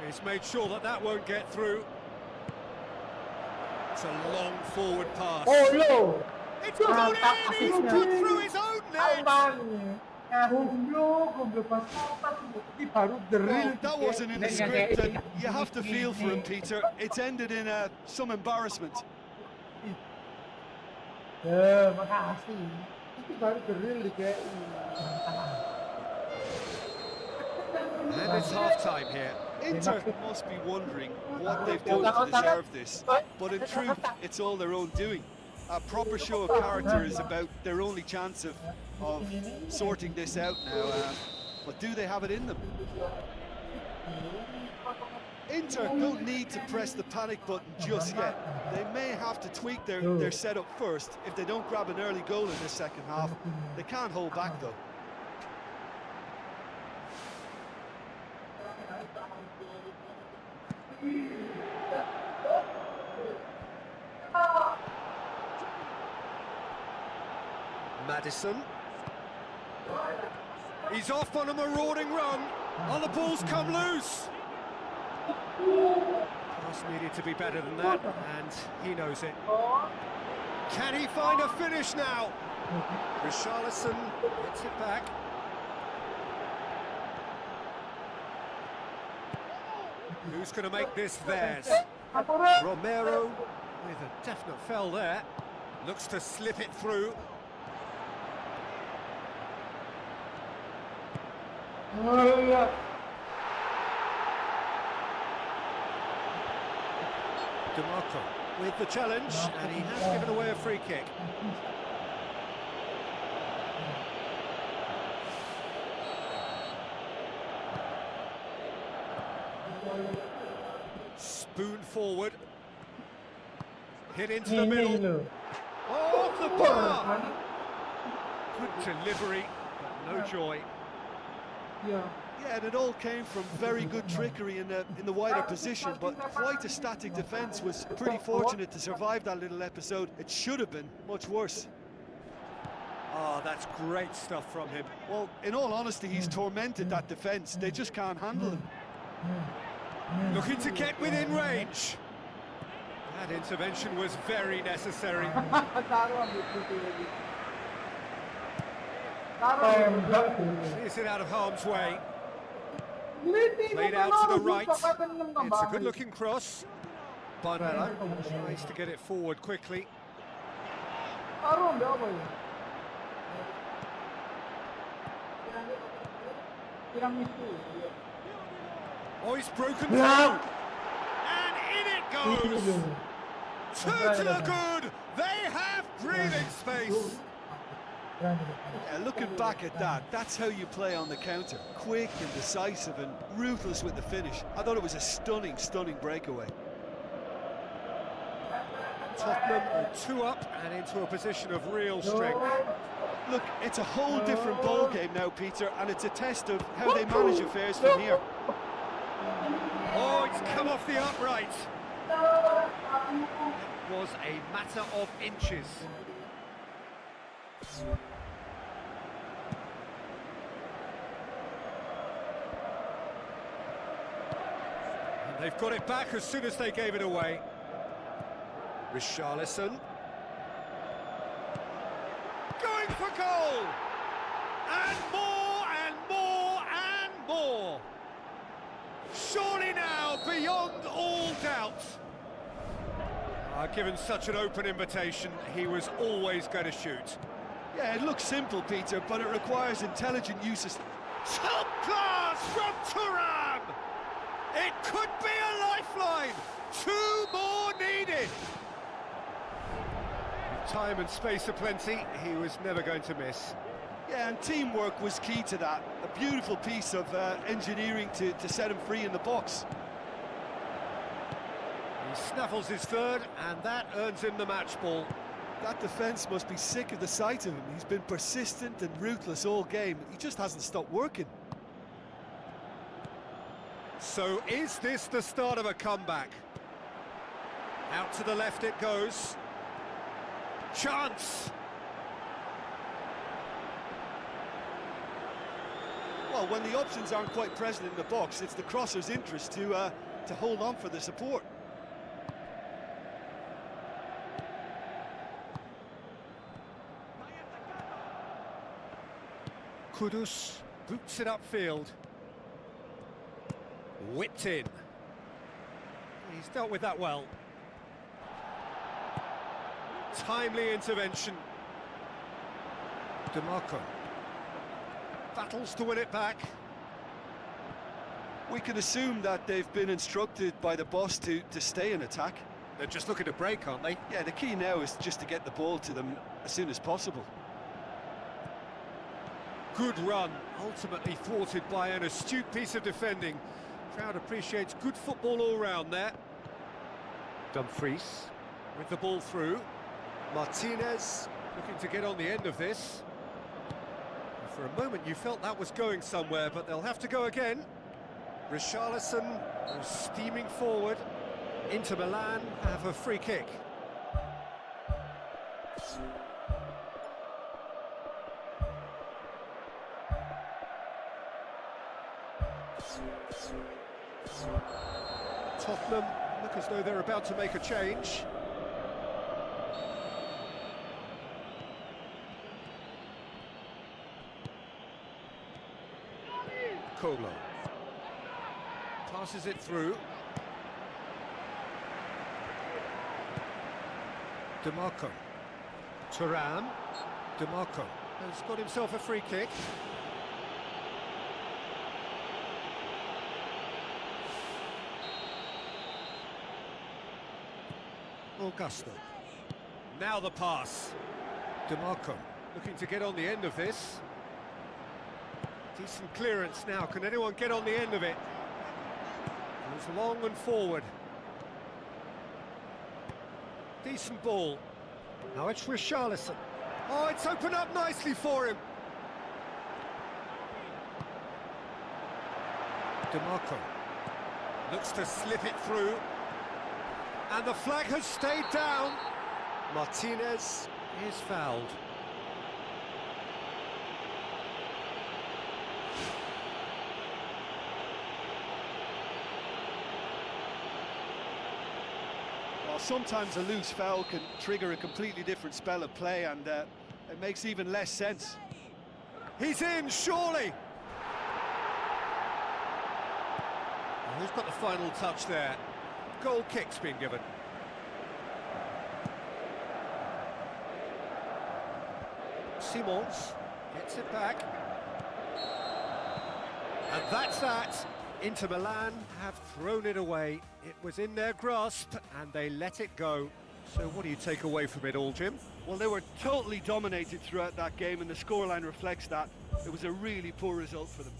He's made sure that that won't get through. It's a long forward pass.
Oh no!
It's gone in! He's put through his own net!
Well, that wasn't in the script, and you have to feel for him, Peter. It's ended in some embarrassment.
And it's half-time here.
Inter must be wondering what they've done to deserve this, but in truth, it's all their own doing. A proper show of character is about their only chance of sorting this out now, but do they have it in them? Inter don't need to press the panic button just yet. They may have to tweak their setup first if they don't grab an early goal in this second half. They can't hold back though.
Madison. He's off on a marauding run. Oh, the ball's come loose. Pass needed to be better than that, and he knows it. Can he find a finish now? Richarlison gets it back. Who's going to make this theirs? Romero with a definite fell there. Looks to slip it through. DeMarco with the challenge, and he has given away a free kick. Spoon forward. Hit into the middle. Off the bar! Good delivery, but no joy.
Yeah.
Yeah, and it all came from very good trickery in the wider position, but quite a static defence. Was pretty fortunate to survive that little episode. It should have been much worse.
Oh, that's great stuff from him.
Well, in all honesty, he's tormented that defence. They just can't handle him.
Looking to get within range. That intervention was very necessary. Clears it out of harm's way. Played out to the right. It's a good-looking cross. Barnella tries to get it forward quickly. Oh, he's broken through. And in it goes. Two to the good. They have breathing space.
Yeah, looking back at that, that's how you play on the counter. Quick and decisive and ruthless with the finish. I thought it was a stunning, stunning breakaway.
Tottenham 2 up and into a position of real strength.
Look, it's a whole different ball game now, Peter, and it's a test of how they manage affairs from here.
Oh, it's come off the upright. It was a matter of inches. And they've got it back as soon as they gave it away. Richarlison. Going for goal! And more and more and more! Surely now, beyond all doubt. Given such an open invitation, he was always going to shoot.
Yeah, it looks simple, Peter, but it requires intelligent uses.
Top class from Thuram! It could be a lifeline! 2 more needed! With time and space aplenty, he was never going to miss.
Yeah, and teamwork was key to that. A beautiful piece of engineering to set him free in the box.
He snaffles his third, and that earns him the match ball.
That defence must be sick of the sight of him. He's been persistent and ruthless all game. He just hasn't stopped working.
So is this the start of a comeback? Out to the left it goes. Chance!
Well, when the options aren't quite present in the box, it's the crosser's interest to hold on for the support.
Kudus boots it upfield. Whipped in. He's dealt with that well. Timely intervention. DeMarco battles to win it back.
We can assume that they've been instructed by the boss to stay in attack.
They're just looking to break, aren't they?
Yeah, the key now is just to get the ball to them as soon as possible.
Good run, ultimately thwarted by an astute piece of defending. Crowd appreciates good football all round there. Dumfries with the ball through. Martinez looking to get on the end of this. For a moment you felt that was going somewhere, but they'll have to go again. Richarlison goes steaming forward. Inter Milan have a free kick. Tottenham look as though they're about to make a change. Koglo passes it through. DeMarco. Thuram. DeMarco has got himself a free kick. Augusto. Now the pass. DeMarco looking to get on the end of this. Decent clearance now. Can anyone get on the end of it? Goes long and forward. Decent ball. Now it's Richarlison. Oh, it's opened up nicely for him. DeMarco looks to slip it through. And the flag has stayed down. Martinez is fouled.
Well, sometimes a loose foul can trigger a completely different spell of play, and it makes even less sense.
He's in, surely! Well, who's got the final touch there? Goal kick's been given. Simons gets it back. And that's that. Inter Milan have thrown it away. It was in their grasp and they let it go. So what do you take away from it all, Jim?
Well, they were totally dominated throughout that game, and the scoreline reflects that. It was a really poor result for them.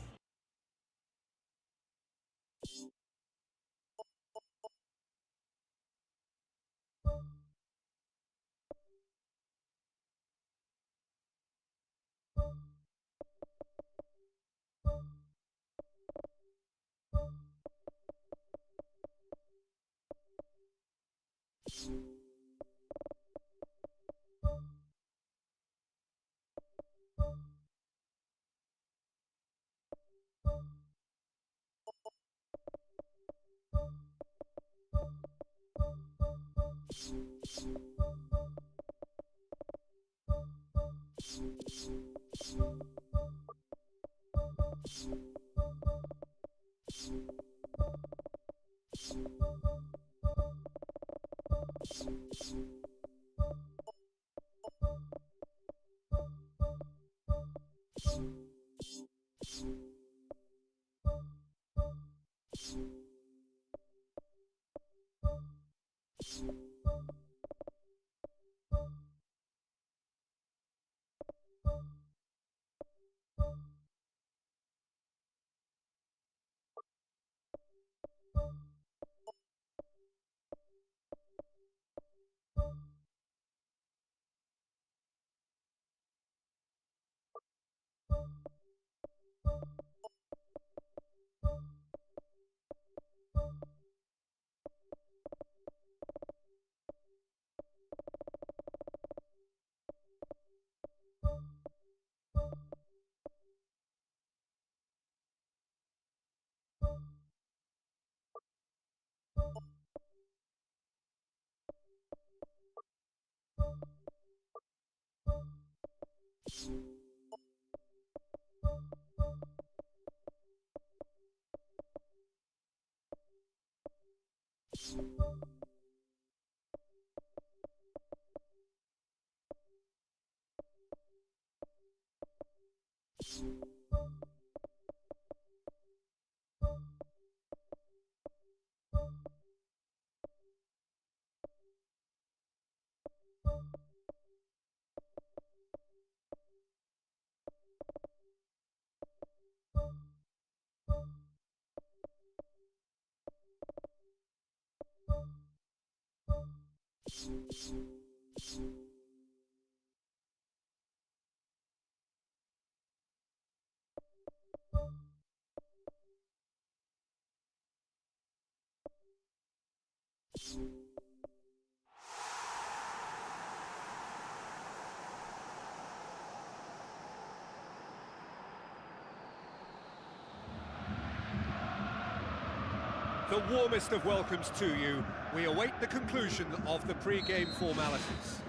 The warmest of welcomes to you. We await the conclusion of the pre-game formalities.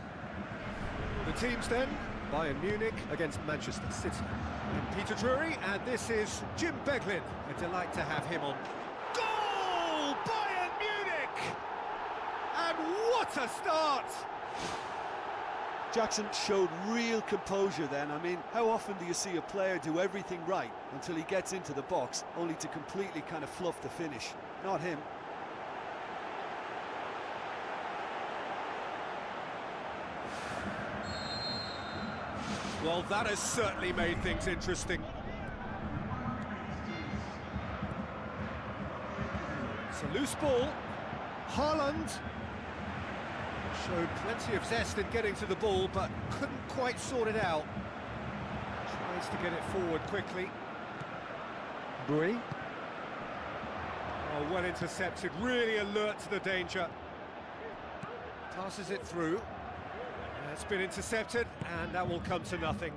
The teams then, Bayern Munich against Manchester City. I'm Peter Drury, and this is Jim Beglin. A delight to have him on. Goal! Bayern Munich! And what a start!
Jackson showed real composure then. I mean, how often do you see a player do everything right until he gets into the box, only to completely kind of fluff the finish? Not him.
Well, that has certainly made things interesting. It's a loose ball. Haaland showed plenty of zest in getting to the ball, but couldn't quite sort it out. Tries to get it forward quickly.
Brui.
Oh, well intercepted, really alert to the danger. Passes it through. It's been intercepted, and that will come to nothing.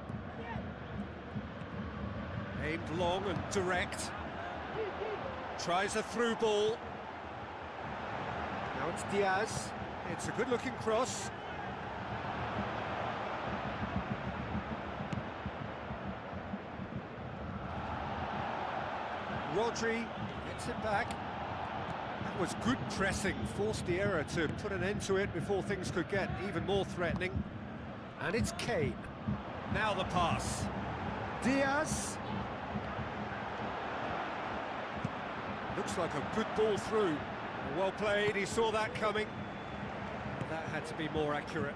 Aimed long and direct. Tries a through ball. Now it's Diaz. It's a good-looking cross. Rodri gets it back. That was good pressing, forced the error to put an end to it before things could get even more threatening. And it's Kane. Now the pass. Diaz. Looks like a good ball through. Well played, he saw that coming. That had to be more accurate.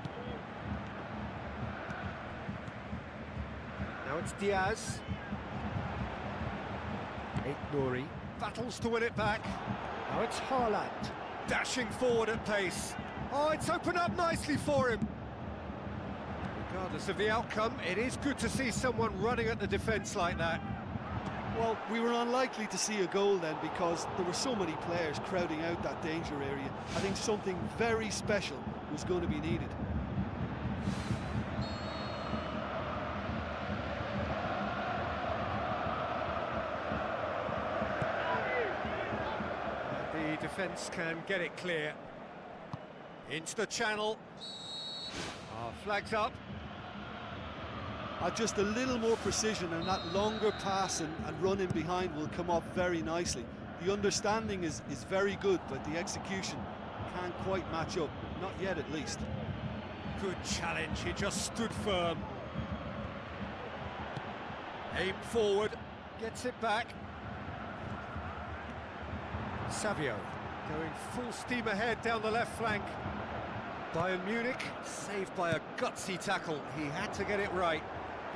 Now it's Diaz. Nuri battles to win it back. Now it's Haaland, dashing forward at pace. Oh, it's opened up nicely for him. Regardless of the outcome, it is good to see someone running at the defence like that.
Well, we were unlikely to see a goal then because there were so many players crowding out that danger area. I think something very special was going to be needed.
The defence can get it clear. Into the channel. Flags up.
Just a little more precision, and that longer pass and run in behind will come off very nicely. The understanding is very good, but the execution can't quite match up. Not yet, at least.
Good challenge, he just stood firm. Aim forward, gets it back. Savio going full steam ahead down the left flank. Bayern Munich saved by a gutsy tackle. He had to get it right.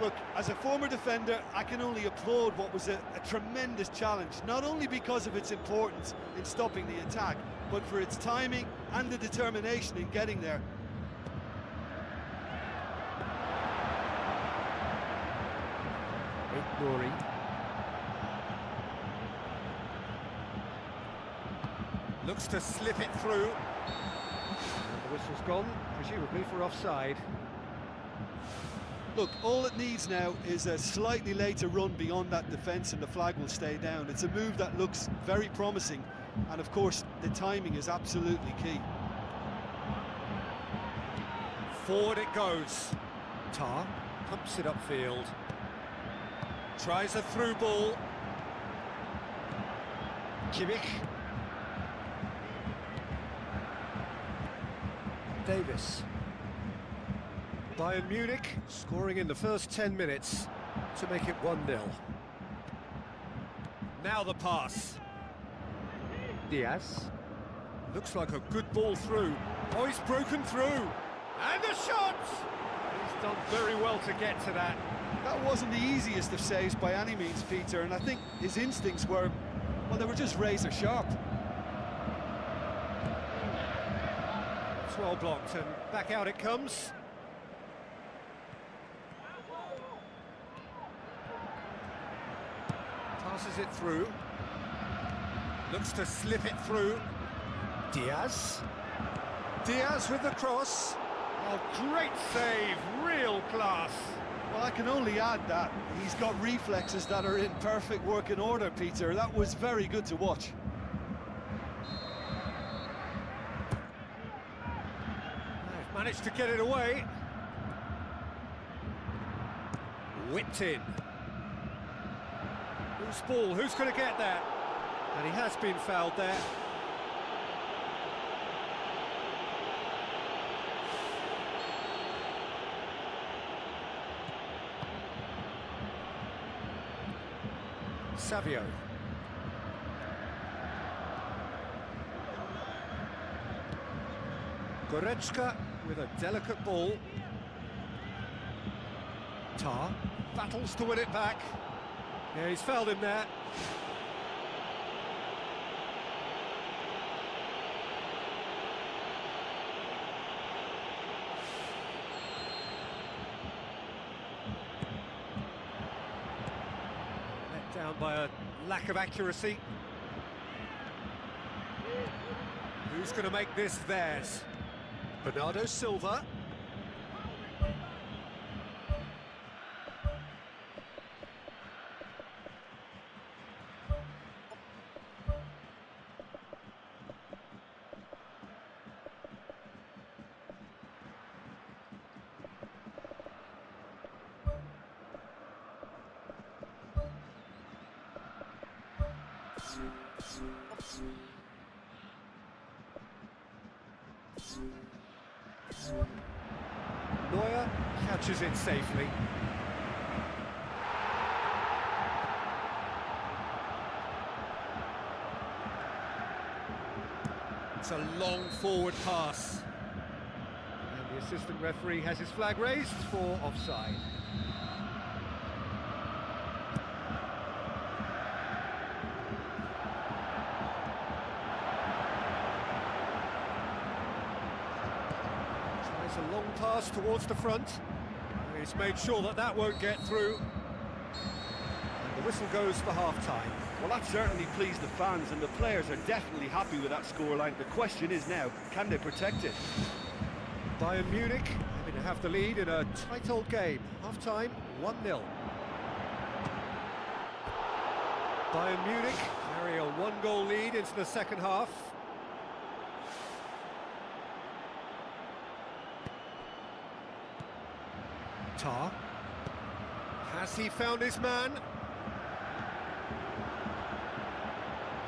Look, as a former defender, I can only applaud what was a tremendous challenge, not only because of its importance in stopping the attack, but for its timing and the determination in getting there.
Nuri.
Looks to slip it through. And the whistle's gone, presumably for offside.
Look, all it needs now is a slightly later run beyond that defence and the flag will stay down. It's a move that looks very promising, and of course the timing is absolutely key.
Forward it goes. Tar pumps it upfield. Tries a through ball. Kimmich. Davis. Bayern Munich scoring in the first 10 minutes to make it 1-0. Now the pass.
Diaz.
Looks like a good ball through. Oh, he's broken through. And the shot! He's done very well to get to that.
That wasn't the easiest of saves by any means, Peter, and I think his instincts were, well, they were just razor sharp.
It's well blocked, and back out it comes. Passes it through. Looks to slip it through. Diaz. Diaz with the cross. Oh, great save, real class.
Well, I can only add that he's got reflexes that are in perfect working order, Peter. That was very good to watch.
They've managed to get it away. Whipped in. Loose ball, who's going to get that? And he has been fouled there. Savio. Goretzka with a delicate ball. Tar battles to win it back. Yeah, he's fouled him there. Let down by a lack of accuracy. Who's going to make this theirs? Bernardo Silva. Neuer catches it safely. It's a long forward pass. And the assistant referee has his flag raised for offside. A long pass towards the front. He's made sure that that won't get through. And the whistle goes for half-time.
Well, that certainly pleased the fans, and the players are definitely happy with that scoreline. The question is now, can they protect it?
Bayern Munich having to have the lead in a tight old game. Half-time, 1-0. Bayern Munich carry a one-goal lead into the second half. Tar. Has he found his man?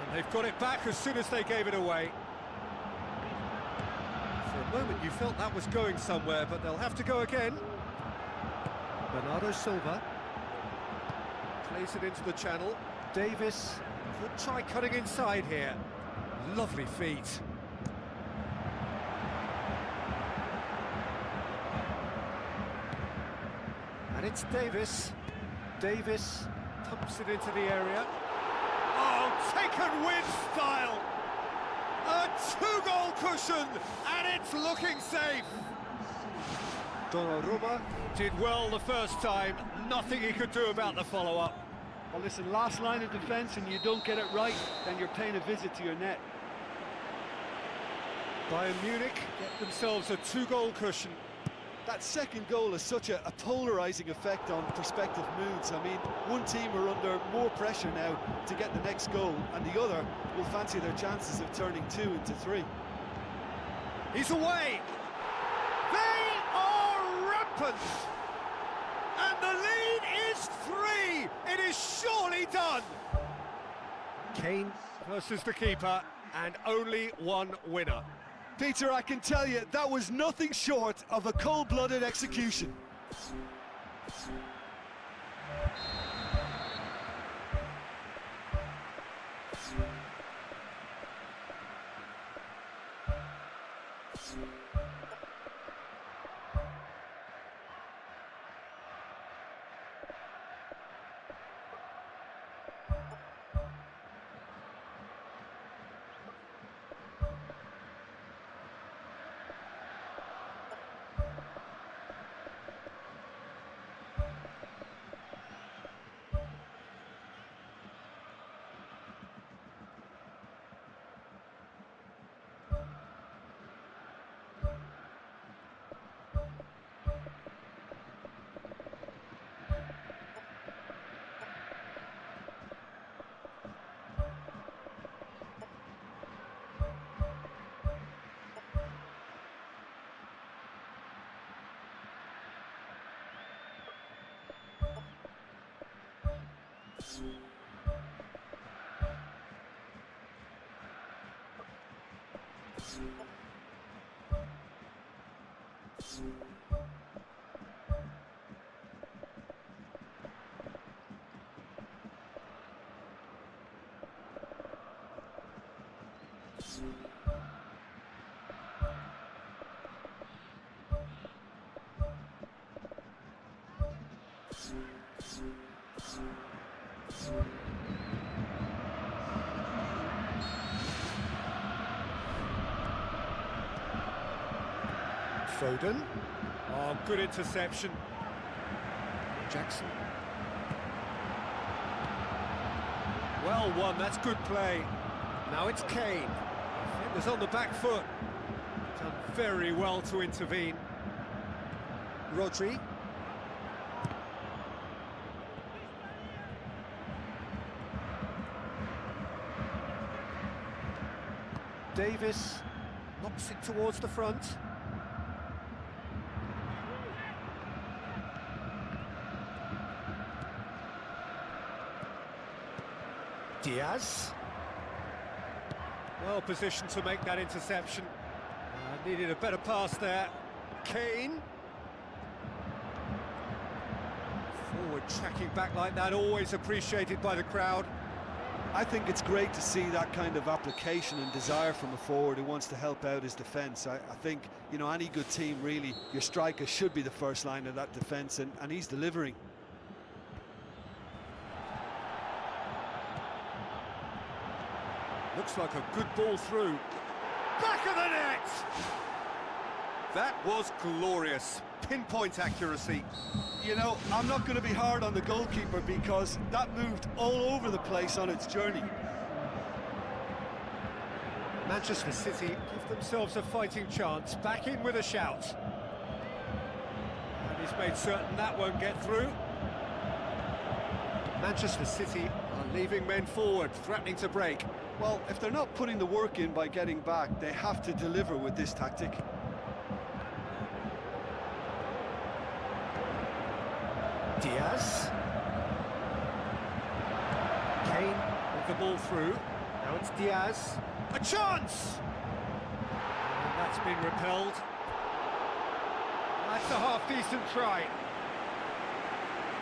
And they've got it back as soon as they gave it away. For a moment you felt that was going somewhere, but they'll have to go again. Bernardo Silva plays it into the channel. Davis could try cutting inside here. Lovely feet. And it's Davis. Davis pumps it into the area. Oh, taken with style! A two-goal cushion, and it's looking safe! Donnarumma did well the first time, nothing he could do about the follow-up.
Well, listen, last line of defence, and you don't get it right, then you're paying a visit to your net.
Bayern Munich get themselves a two-goal cushion.
That second goal has such a polarising effect on prospective moods. I mean, one team are under more pressure now to get the next goal, and the other will fancy their chances of turning 2 into 3.
He's away! They are rampant! And the lead is 3! It is surely done! Kane versus the keeper, and only one winner.
Peter, I can tell you, that was nothing short of a cold-blooded execution.
Foden. Oh, good interception. Jackson. Well won, that's good play. Now it's Kane. Defenders on the back foot. Done very well to intervene. Rodri. Davis knocks it towards the front. Diaz. Well positioned to make that interception. Needed a better pass there. Kane. Forward tracking back like that, always appreciated by the crowd.
I think it's great to see that kind of application and desire from a forward who wants to help out his defence. I think, you know, any good team, really, your striker should be the first line of that defence, and he's delivering.
Looks like a good ball through. Back of the net! That was glorious. Pinpoint accuracy.
You know, I'm not going to be hard on the goalkeeper because that moved all over the place on its journey.
Manchester City give themselves a fighting chance. Back in with a shout. And he's made certain that won't get through. Manchester City are leaving men forward, threatening to break.
Well, if they're not putting the work in by getting back, they have to deliver with this tactic.
Diaz. Kane with the ball through. Now it's Diaz. A chance! And that's been repelled. That's a half-decent try.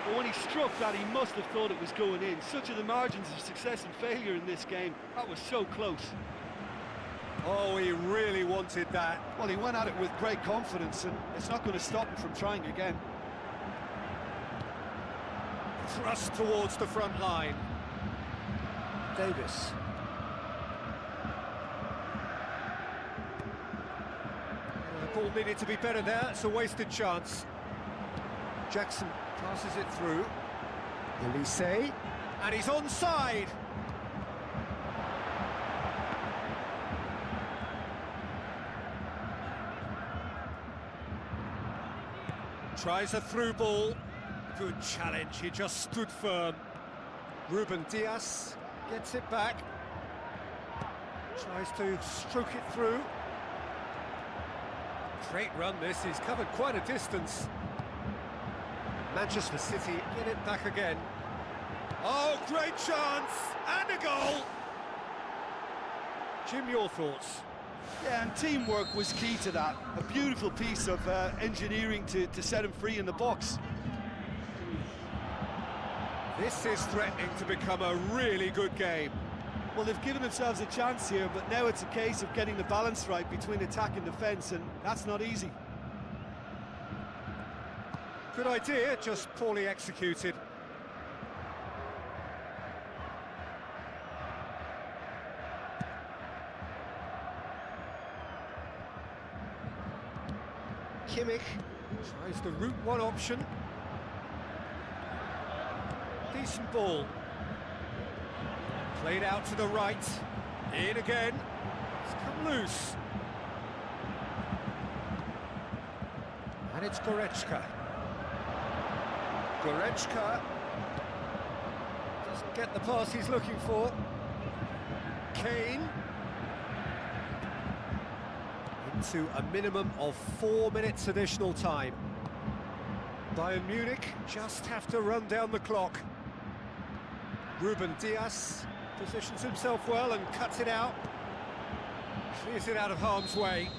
But when he struck that, he must have thought it was going in. Such are the margins of success and failure in this game. That was so close.
Oh, he really wanted that.
Well, he went at it with great confidence, and it's not going to stop him from trying again.
Thrust towards the front line. Davis. The ball needed to be better there. It's a wasted chance. Jackson passes it through. Elise. And he's onside. Tries a through ball. Good challenge, he just stood firm. Ruben Diaz gets it back. Tries to stroke it through. Great run this, he's covered quite a distance. Manchester City get it back again. Oh, great chance! And a goal! Jim, your thoughts?
Yeah, and teamwork was key to that. A beautiful piece of engineering to set him free in the box.
This is threatening to become a really good game.
Well, they've given themselves a chance here, but now it's a case of getting the balance right between attack and defence, and that's not easy.
Good idea, just poorly executed. Kimmich tries the route one option. Decent ball. Played out to the right. In again. It's come loose. And it's Goretzka. Goretzka doesn't get the pass he's looking for. Kane. Into a minimum of 4 minutes additional time. Bayern Munich just have to run down the clock. Ruben Diaz positions himself well and cuts it out. Clears it out of harm's way.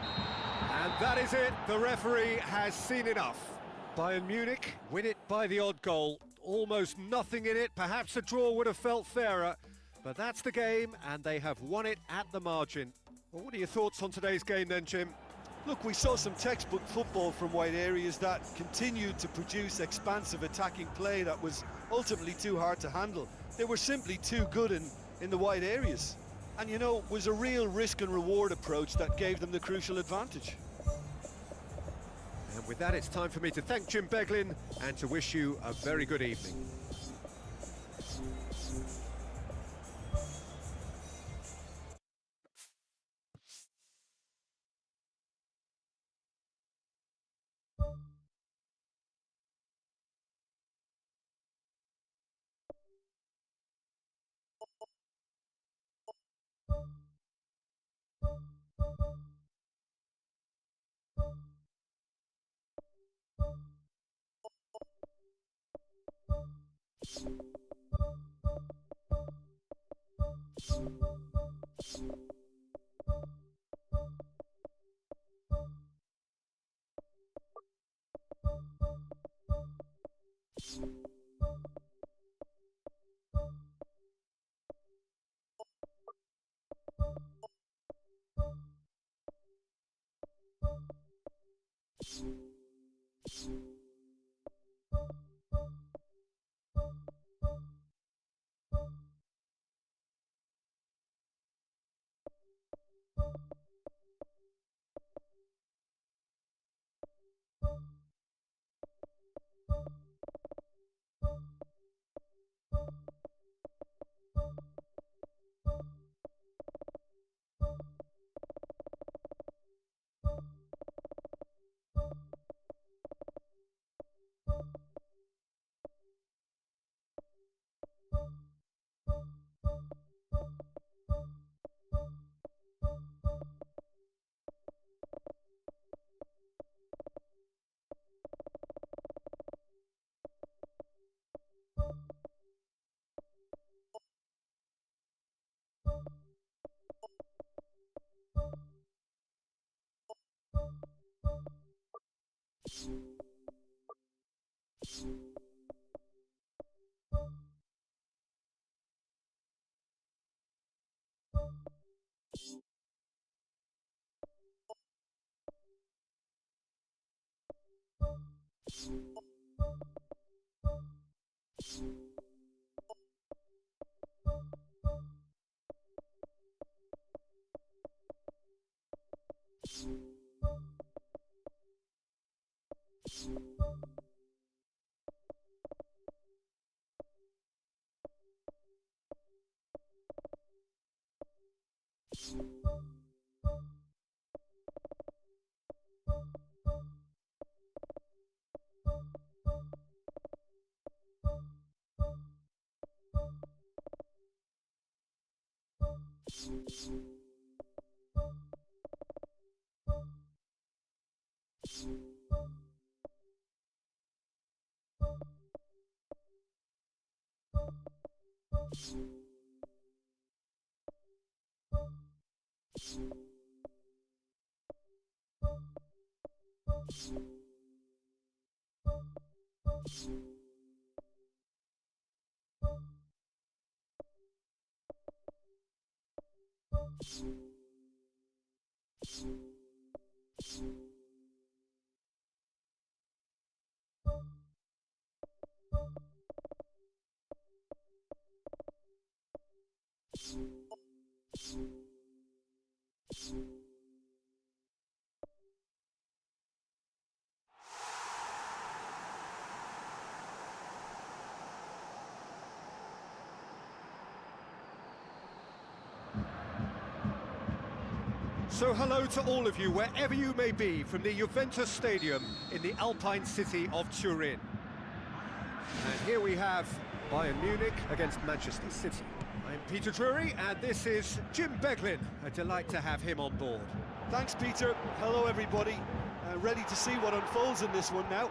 And that is it. The referee has seen enough. Bayern Munich win it by the odd goal. Almost nothing in it. Perhaps a draw would have felt fairer. But that's the game, and they have won it at the margin. Well, what are your thoughts on today's game then, Jim?
Look, we saw some textbook football from wide areas that continued to produce expansive attacking play that was ultimately too hard to handle. They were simply too good in the wide areas. And, you know, it was a real risk and reward approach that gave them the crucial advantage.
And with that, it's time for me to thank Jim Beglin and to wish you a very good evening. So hello to all of you, wherever you may be, from the Juventus Stadium in the Alpine city of Turin. And here we have Bayern Munich against Manchester City. I'm Peter Drury, and this is Jim Beglin. A delight to have him on board.
Thanks, Peter. Hello, everybody. Ready to see what unfolds in this one now.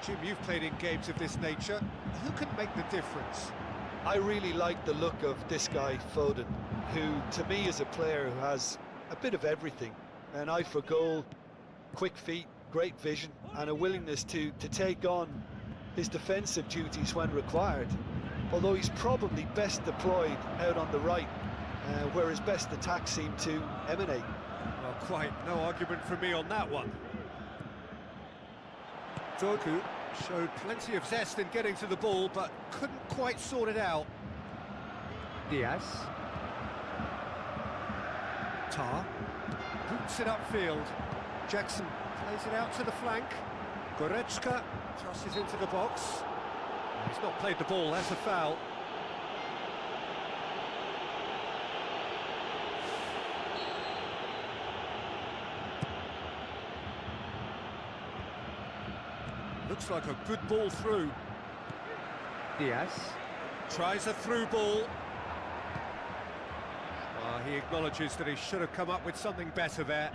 Jim, you've played in games of this nature. Who can make the difference?
I really like the look of this guy, Foden, who to me is a player who has a bit of everything. An eye for goal, quick feet, great vision, and a willingness to take on his defensive duties when required. Although he's probably best deployed out on the right. where his best attacks seem to emanate.
Well, quite no argument from me on that one. Doku showed plenty of zest in getting to the ball, but couldn't quite sort it out.
Diaz.
Tar boots it upfield. Jackson plays it out to the flank. Goretzka tosses into the box. He's not played the ball, that's a foul. Looks like a good ball through.
Diaz.
Tries a through ball. He acknowledges that he should have come up with something better there.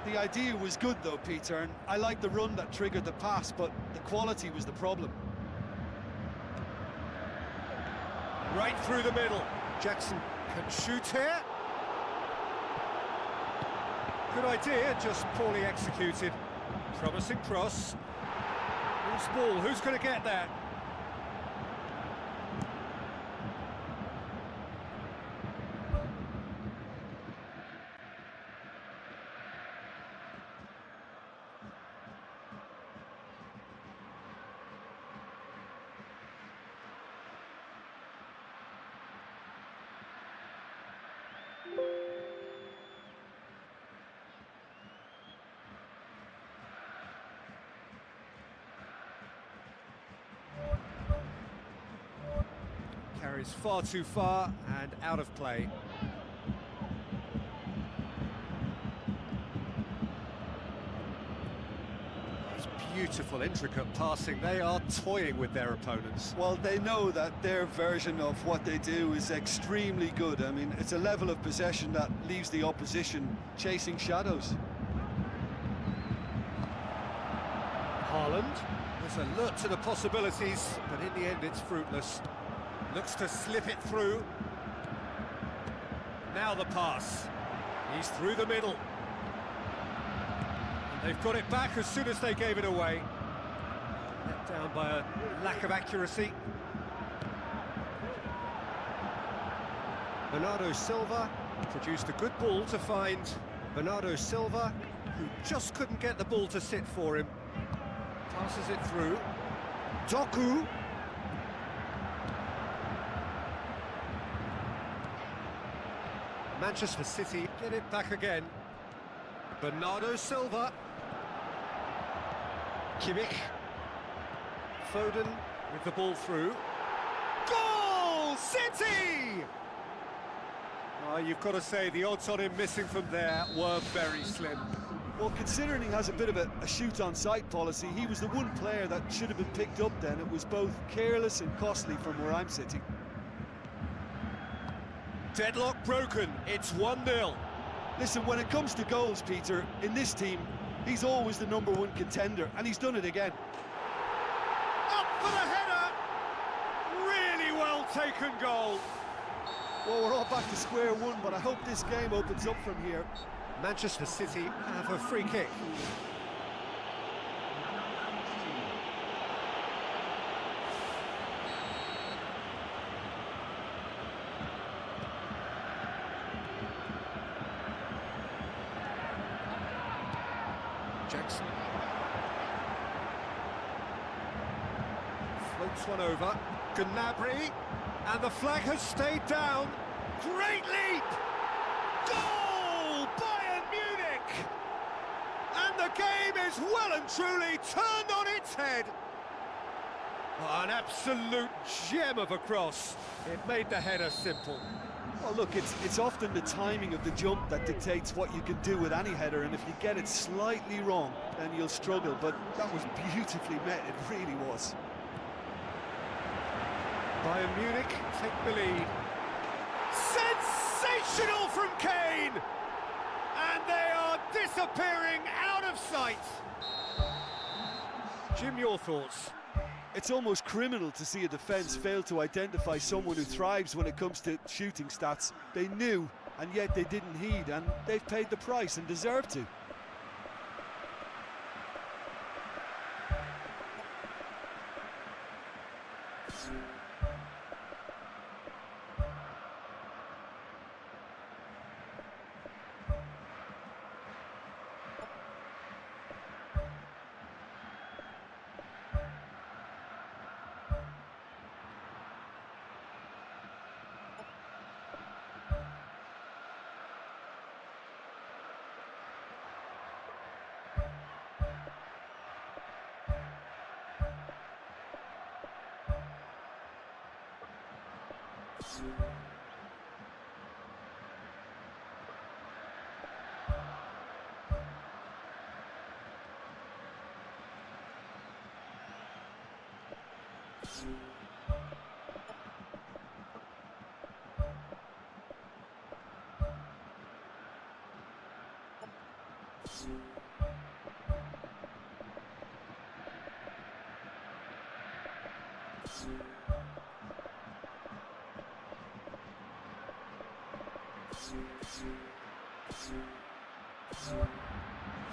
The idea was good though, Peter, and I like the run that triggered the pass, but the quality was the problem.
Right through the middle. Jackson can shoot here. Good idea, just poorly executed. Promising cross. Loose ball, who's going to get that? Carries far too far and out of play. It's beautiful, intricate passing. They are toying with their opponents.
Well, they know that their version of what they do is extremely good. I mean, it's a level of possession that leaves the opposition chasing shadows.
Haaland is alert to the possibilities, but in the end it's fruitless. Looks to slip it through. Now the pass. He's through the middle. And they've got it back as soon as they gave it away. Let down by a lack of accuracy.
Bernardo Silva.
Produced a good ball to find
Bernardo Silva.
who just couldn't get the ball to sit for him. Passes it through.
Doku.
Manchester City get it back again. Bernardo Silva.
Kimmich.
Foden with the ball through. Goal! City! You've got to say, the odds on him missing from there were very slim.
Well, considering he has a bit of a shoot-on-sight policy, he was the one player that should have been picked up then. It was both careless and costly from where I'm sitting.
Deadlock broken, it's 1-0.
Listen, when it comes to goals, Peter, in this team, he's always the #1 contender, and he's done it again.
Up for the header! Really well taken goal.
Well, we're all back to square one, but I hope this game opens up from here.
Manchester City have a free kick. Jackson floats one over. Gnabry, and the flag has stayed down. Great leap! Goal! Bayern Munich! And the game is well and truly turned on its head. An absolute gem of a cross. It made the header simple.
Well, look, it's often the timing of the jump that dictates what you can do with any header, and if you get it slightly wrong, then you'll struggle, but that was beautifully met, it really was.
Bayern Munich take the lead. Sensational from Kane! And they are disappearing out of sight. Jim, your thoughts?
It's almost criminal to see a defence fail to identify someone who thrives when it comes to shooting stats. They knew, and yet they didn't heed, and they've paid the price and deserve to.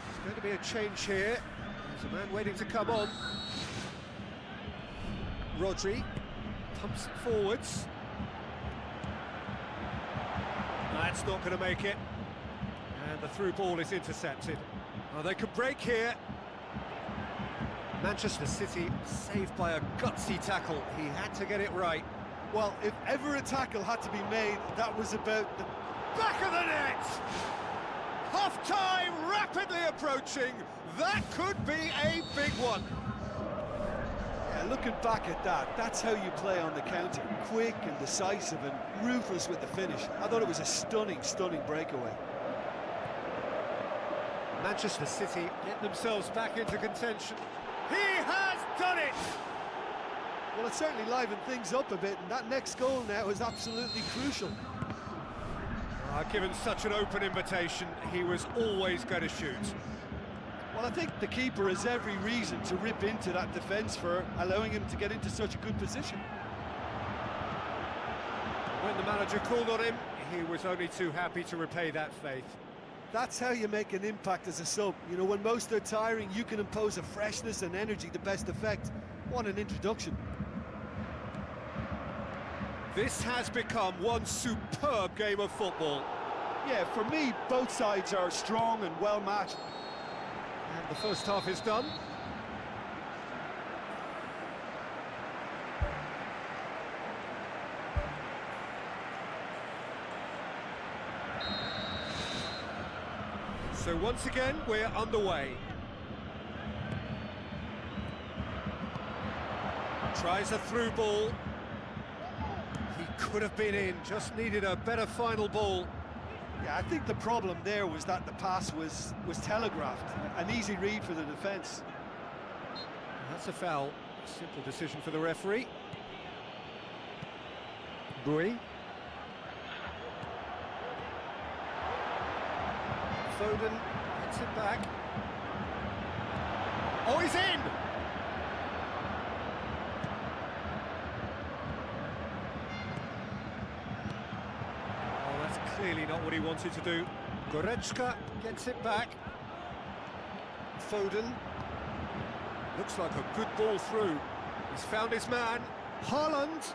There's going to be a change here. There's a man waiting to come on. Rodri pumps it forwards. That's not going to make it. And the through ball is intercepted. Oh, they could break here. Manchester City saved by a gutsy tackle. He had to get it right.
Well, if ever a tackle had to be made, that was about the
Back of the net! Half-time rapidly approaching. That could be a big one.
Yeah, looking back at that, that's how you play on the counter. Quick and decisive and ruthless with the finish. I thought it was a stunning, stunning breakaway.
Manchester City get themselves back into contention. He has done it!
Well, it certainly livened things up a bit, and that next goal now is absolutely crucial.
Given such an open invitation, he was always going to shoot.
Well, I think the keeper has every reason to rip into that defence for allowing him to get into such a good position.
When the manager called on him, he was only too happy to repay that faith.
That's how you make an impact as a sub. You know, when most are tiring, you can impose a freshness and energy to best effect. What an introduction.
This has become one superb game of football.
Yeah, for me, both sides are strong and well matched.
And the first half is done. So once again, we're underway. Tries a through ball. He could have been in, just needed a better final ball.
Yeah, I think the problem there was that the pass was telegraphed. An easy read for the defence.
That's a foul. Simple decision for the referee. Bui. Foden gets it back. Oh, he's in! Oh, that's clearly not what he wanted to do. Goretzka gets it back. Foden. Looks like a good ball through. He's found his man. Haaland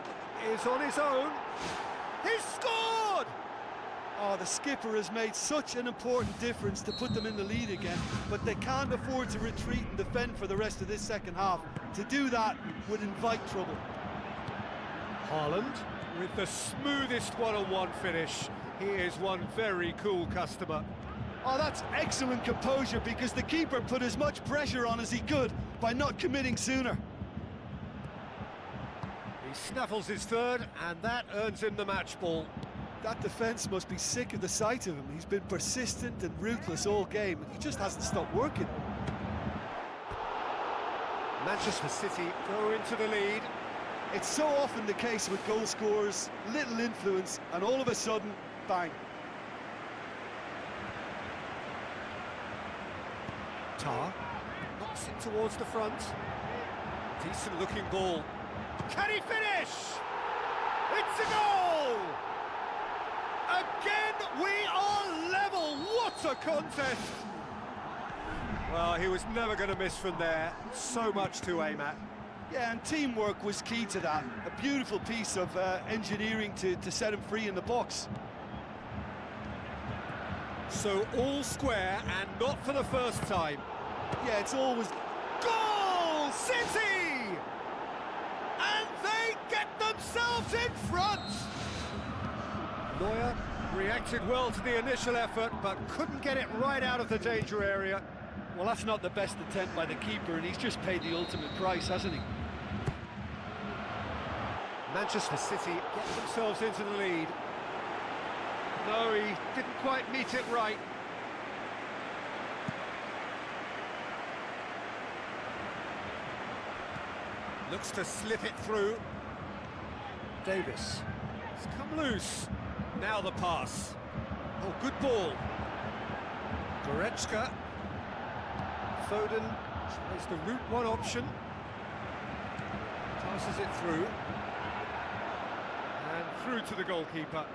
is on his own. He's scored!
Oh, the skipper has made such an important difference to put them in the lead again, but they can't afford to retreat and defend for the rest of this second half. To do that would invite trouble.
Haaland with the smoothest one-on-one finish. He is one very cool customer.
Oh, that's excellent composure, because the keeper put as much pressure on as he could by not committing sooner.
He snaffles his third, and that earns him the match ball.
That defence must be sick of the sight of him. He's been persistent and ruthless all game. He just hasn't stopped working.
Manchester City go into the lead.
It's so often the case with goal scorers, little influence, and all of a sudden, bang.
Tar knocks it towards the front. Decent looking ball. Can he finish? It's a goal! Again, we are level. What a contest! Well, he was never going to miss from there. So much to aim at.
Yeah, and teamwork was key to that. A beautiful piece of engineering to set him free in the box.
So all square, and not for the first time.
Yeah, it's always...
Goal City! And they get themselves in front! Neuer reacted well to the initial effort, but couldn't get it right out of the danger area.
Well, that's not the best attempt by the keeper, and he's just paid the ultimate price, hasn't he?
Manchester City get themselves into the lead. No, he didn't quite meet it right. Looks to slip it through. Davis. It's come loose. Now the pass. Oh, good ball. Goretzka. Foden tries the route one option. Passes it through. And through to the goalkeeper.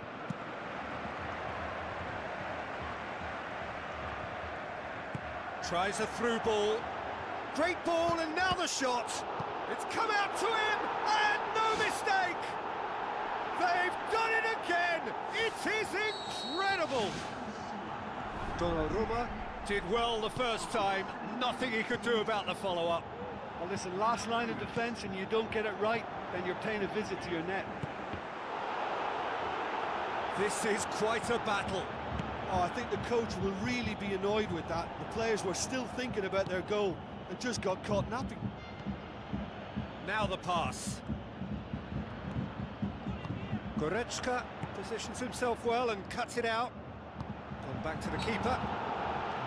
Tries a through ball. Great ball, and now the shot. It's come out to him, and no mistake! They've done it again! It is incredible! Donnarumma did well the first time, nothing he could do about the follow-up.
Well, listen, last line of defence and you don't get it right, then you're paying a visit to your net.
This is quite a battle.
Oh, I think the coach will really be annoyed with that. The players were still thinking about their goal and just got caught napping.
Now the pass. Goretzka positions himself well and cuts it out. Gone back to the keeper.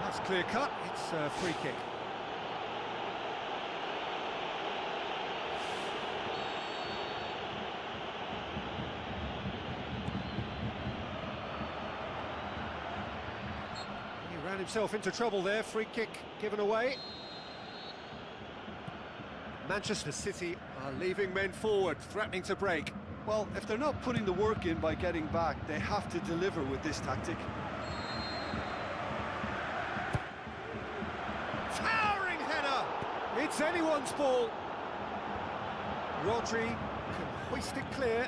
That's clear cut. It's a free kick. He ran himself into trouble there. Free kick given away. Manchester City are leaving men forward, threatening to break.
Well, if they're not putting the work in by getting back, they have to deliver with this tactic.
Towering header! It's anyone's ball. Rodri can hoist it clear.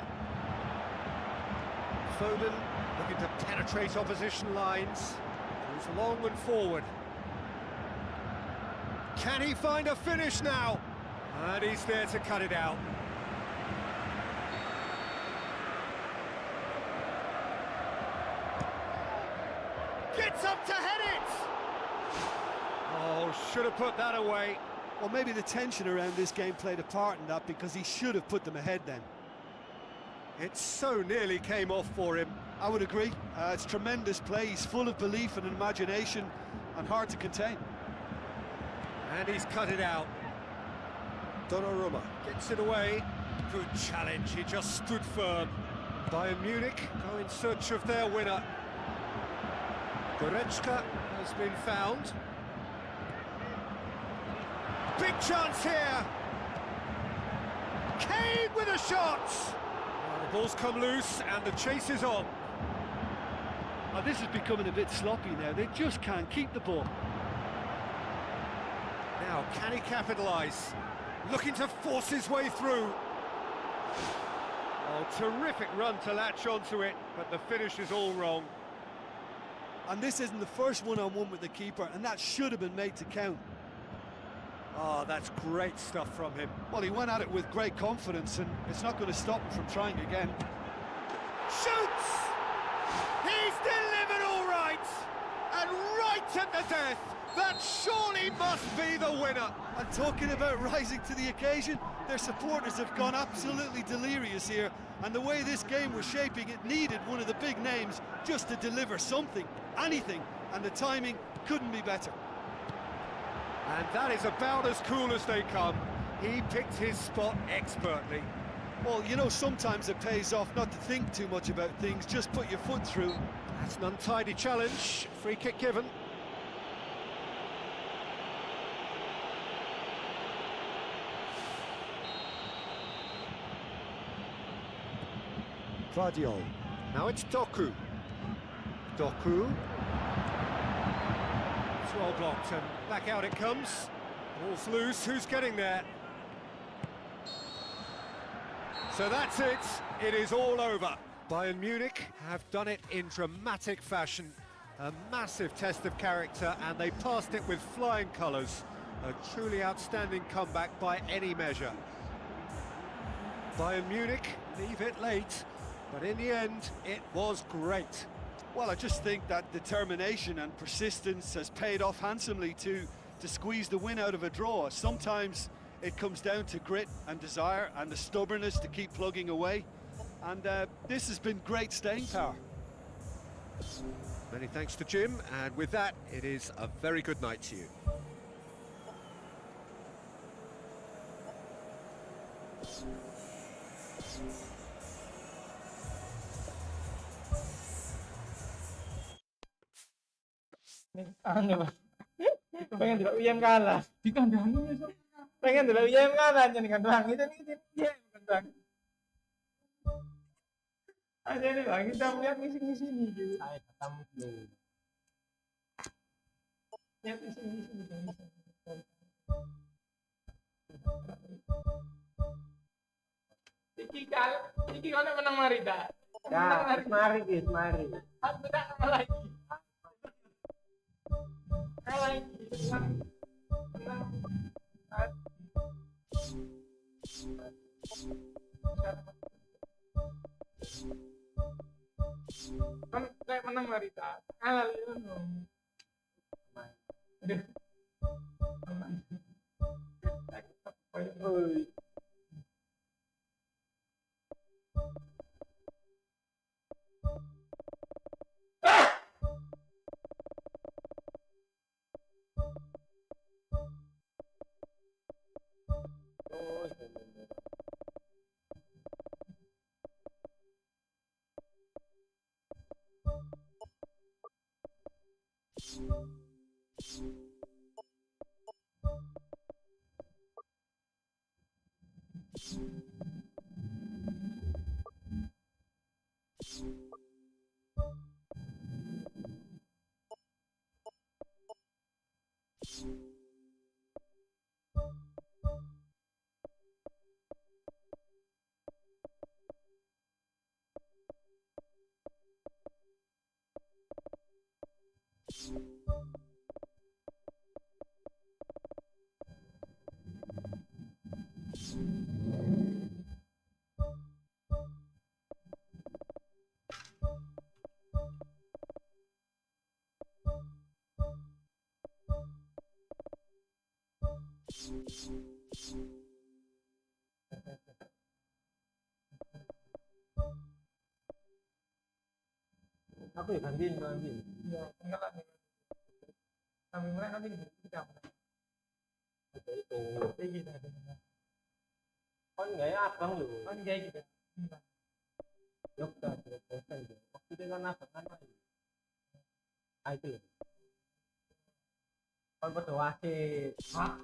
Foden looking to penetrate opposition lines. Goes long and forward. Can he find a finish now? And he's there to cut it out. Gets up to head it! Oh, should have put that away.
Well, maybe the tension around this game played a part in that, because he should have put them ahead then.
It so nearly came off for him.
I would agree. It's tremendous play. He's full of belief and imagination and hard to contain.
And he's cut it out. Donnarumma gets it away. Good challenge, he just stood firm. Bayern Munich go in search of their winner. Goretzka has been found. Big chance here. Kane with a shot. Well, the ball's come loose and the chase is on.
Oh, this is becoming a bit sloppy now. They just can't keep the ball.
Now, can he capitalise? Looking to force his way through. Oh, terrific run to latch onto it, but the finish is all wrong.
And this isn't the first one-on-one with the keeper, and that should have been made to count.
Oh, that's great stuff from him.
Well, he went at it with great confidence, and it's not going to stop him from trying again.
Shoots! He's delivered all right! And right at the death! That surely must be the winner!
And talking about rising to the occasion, their supporters have gone absolutely delirious here, and the way this game was shaping, it needed one of the big names just to deliver something, anything, and the timing couldn't be better.
And that is about as cool as they come. He picked his spot expertly.
Well, you know, sometimes it pays off not to think too much about things, just put your foot through.
That's an untidy challenge. Free kick given.
Vardiol.
Now it's Doku. Doku. It's well blocked and back out it comes. Ball's loose, who's getting there? So that's it, it is all over. Bayern Munich have done it in dramatic fashion. A massive test of character, and they passed it with flying colours. A truly outstanding comeback by any measure. Bayern Munich leave it late, but in the end, it was great.
Well, I just think that determination and persistence has paid off handsomely to squeeze the win out of a draw. Sometimes It comes down to grit and desire and the stubbornness to keep plugging away. And this has been great staying power.
Many thanks to Jim, and with that, it is a very good night to you.
Anu, pengen dulu UIM kalah.
Di kandangnya so.
Pengen dulu UIM kalah jadi kandang itu nih kandang. Aja nih bang, kita melihat misi nih dulu. Saya ketemu dulu. Lihat misi nih. Iki kalau menang mari dah. Ya, mari. Aku tak kalah lagi. Kan kayak menang Marita. Kalah itu dong. Aku gantiin. Ya, enggak lah. Kami mulai nanti kita. Itu gitu. Kon enggak ya abang lu. Kon enggak gitu. Yok dah, bosan deh. Waktu dia kan abang kan. Itu loh. Kon padha wasit. Hah?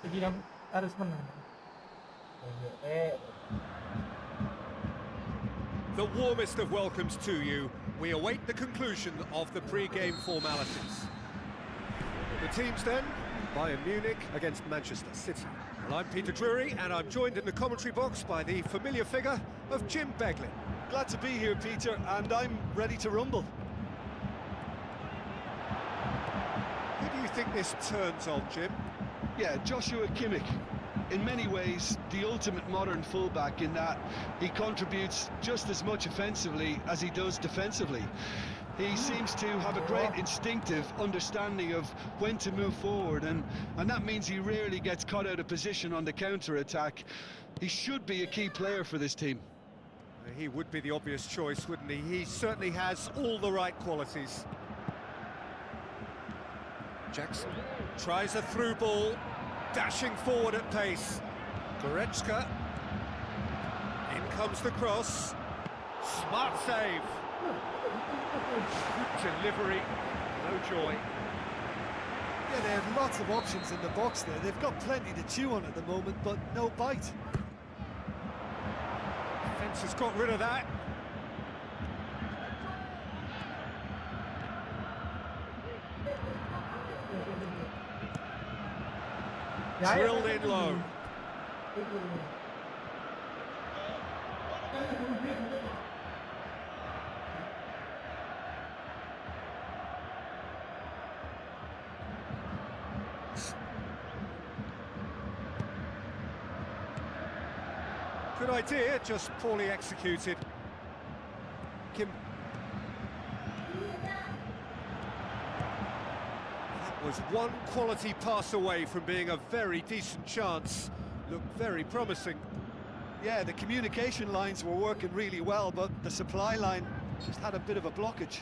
Jadi harus menang.
The warmest of welcomes to you. We await the conclusion of the pre-game formalities. The teams then, Bayern Munich against Manchester City. Well, I'm Peter Drury, and I'm joined in the commentary box by the familiar figure of Jim Beglin.
Glad to be here, Peter, and I'm ready to rumble.
Who do you think this turns on, Jim?
Yeah, Joshua Kimmich. In many ways, the ultimate modern fullback in that he contributes just as much offensively as he does defensively. He seems to have a great instinctive understanding of when to move forward, and that means he rarely gets caught out of position on the counter-attack. He should be a key player for this team.
He would be the obvious choice, wouldn't he? He certainly has all the right qualities. Jackson tries a through ball, dashing forward at pace. Goretzka. In comes the cross. Smart save. Delivery, no joy.
Yeah, they have lots of options in the box there. They've got plenty to chew on at the moment, but no bite.
Defence has got rid of that. Drilled in low. Good idea, just poorly executed. Kim. Was one quality pass away from being a very decent chance. Looked very promising.
Yeah, the communication lines were working really well, but the supply line just had a bit of a blockage.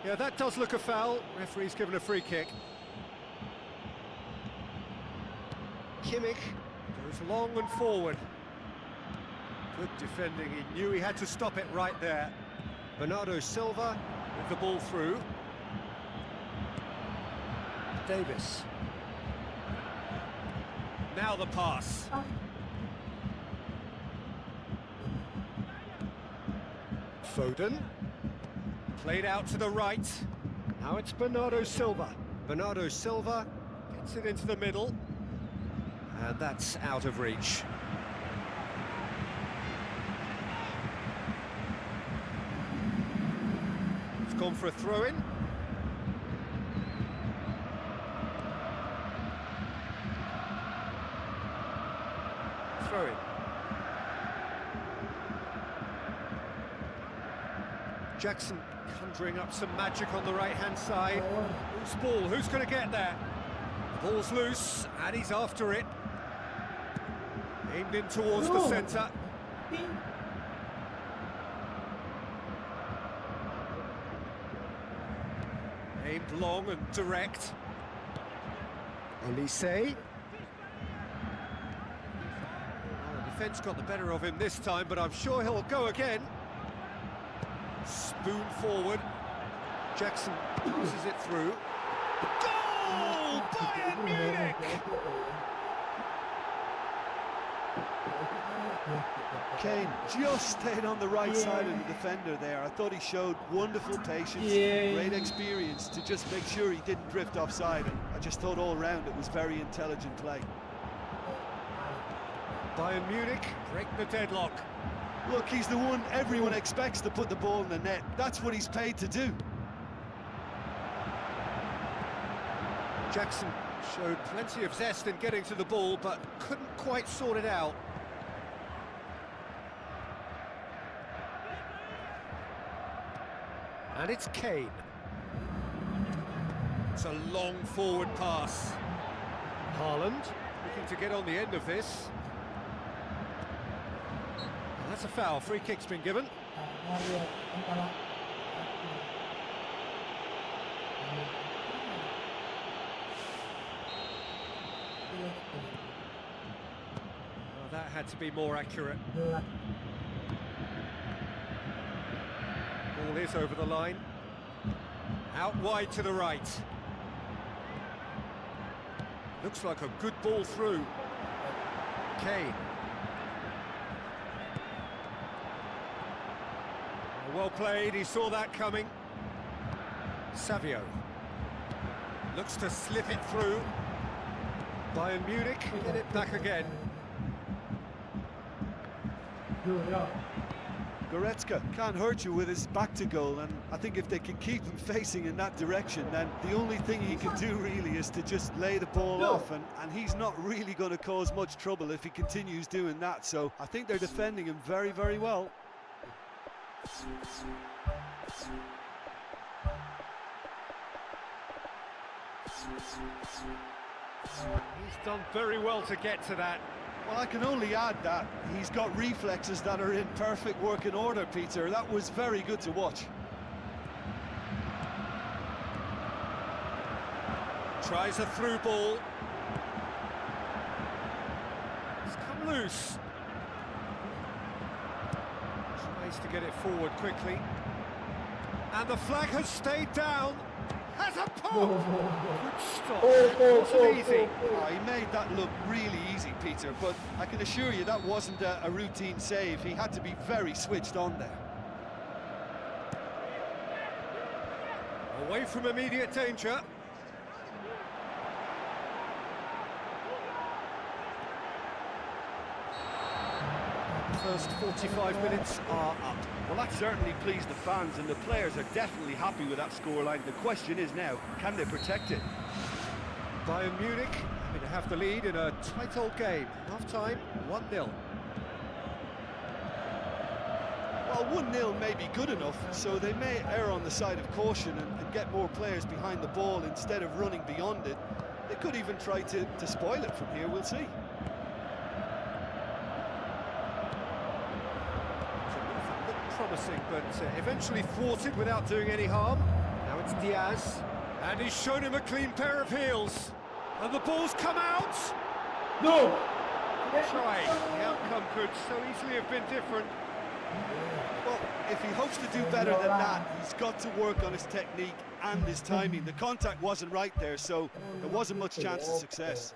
Yeah, that does look a foul. Referee's given a free kick.
Kimmich.
Goes long and forward. Good defending. He knew he had to stop it right there.
Bernardo Silva.
With the ball through.
Davis.
Now the pass. Foden. Played out to the right.
Now it's Bernardo Silva. Bernardo Silva.
Gets it into the middle. And that's out of reach. It's gone for a throw-in. Throw-in. Jackson conjuring up some magic on the right-hand side. Who's ball? Who's going to get there? The ball's loose, and he's after it. Aimed in towards the centre. Aimed long and direct.
Elise.
The defence got the better of him this time, but I'm sure he'll go again. Spoon forward. Jackson passes it through. Goal! Bayern Munich!
Kane just stayed on the right side of the defender there. I thought he showed wonderful patience, great experience to just make sure he didn't drift offside. And I just thought all round it was very intelligent play.
Bayern Munich break the deadlock.
Look, he's the one everyone expects to put the ball in the net. That's what he's paid to do.
Jackson showed plenty of zest in getting to the ball, but couldn't quite sort it out.
And it's Kane.
It's a long forward pass.
Haaland.
Looking to get on the end of this. And that's a foul. Free kick's been given. Oh, that had to be more accurate. Ball is over the line. Out wide to the right. Looks like a good ball through. Kane. Well played, he saw that coming. Savio. Looks to slip it through. Bayern Munich get it back again.
Goretzka can't hurt you with his back to goal, and I think if they can keep him facing in that direction, then the only thing he can do really is to just lay the ball off, and he's not really going to cause much trouble if he continues doing that. So I think they're defending him very, very well.
He's done very well to get to that.
Well, I can only add that he's got reflexes that are in perfect working order, Peter. That was very good to watch.
Tries a through ball. It's come loose. Tries to get it forward quickly. And the flag has stayed down. Has a pop! Good stop. Wasn't easy.
Oh, he made that look really easy, Peter, but I can assure you that wasn't a routine save. He had to be very switched on there.
Away from immediate danger. First 45 minutes are up.
Well, that certainly pleased the fans, and the players are definitely happy with that scoreline. The question is now, can they protect it?
Bayern Munich having to have the lead in a tight old game. Half-time, 1-0.
Well, 1-0 may be good enough, so they may err on the side of caution and get more players behind the ball instead of running beyond it. They could even try to spoil it from here, we'll see.
Looked promising, but eventually thwarted without doing any harm. Now it's Diaz, and he's shown him a clean pair of heels. And the ball's come out!
No!
Trying. The outcome could so easily have been different.
Well, if he hopes to do better than that, he's got to work on his technique and his timing. The contact wasn't right there, so there wasn't much chance of success.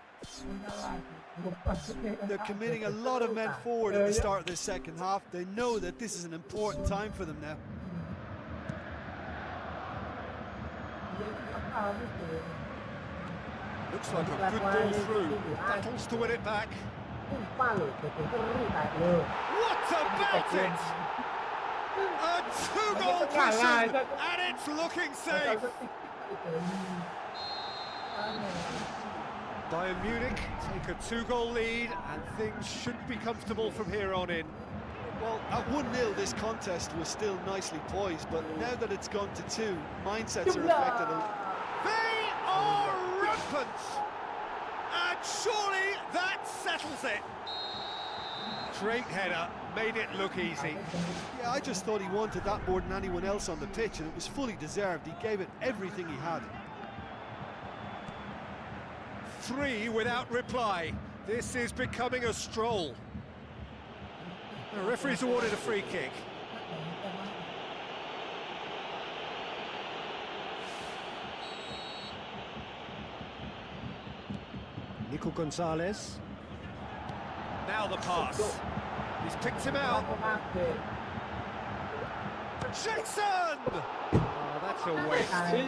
They're committing a lot of men forward at the start of the second half. They know that this is an important time for them now.
Looks like a good ball through. Battles to win it back. What about it? A two-goal cushion, and it's looking safe. Bayern Munich take a two-goal lead, and things should be comfortable from here on in.
Well, at 1-0 this contest was still nicely poised, but now that it's gone to 2, mindsets are affected.
They are rampant, and surely that settles it. Great header, made it look easy.
Yeah, I just thought he wanted that more than anyone else on the pitch, and it was fully deserved. He gave it everything he had.
3 without reply. This is becoming a stroll. The referee's awarded a free kick.
Nico Gonzalez.
Now the pass. He's picked him out. Jackson! Oh, that's a waste. He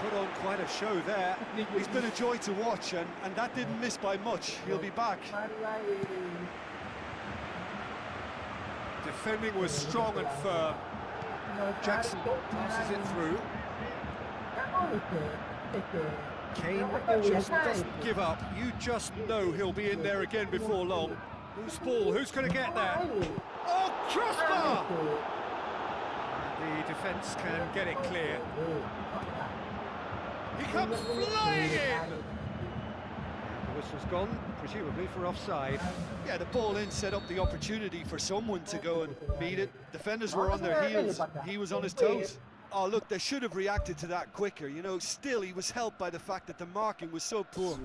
put on quite a show there.
He's been a joy to watch, and that didn't miss by much. He'll be back.
Defending was strong and firm. Jackson passes it through. Kane just doesn't give up. You just know he'll be in there again before long. Who's ball? Who's going to get there? Oh, crossbar! The defence can get it clear. He comes flying in! The whistle's gone, presumably for offside.
Yeah, the ball in set up the opportunity for someone to go and meet it. Defenders were on their heels. He was on his toes. Oh, look, they should have reacted to that quicker. You know, still he was helped by the fact that the marking was so poor.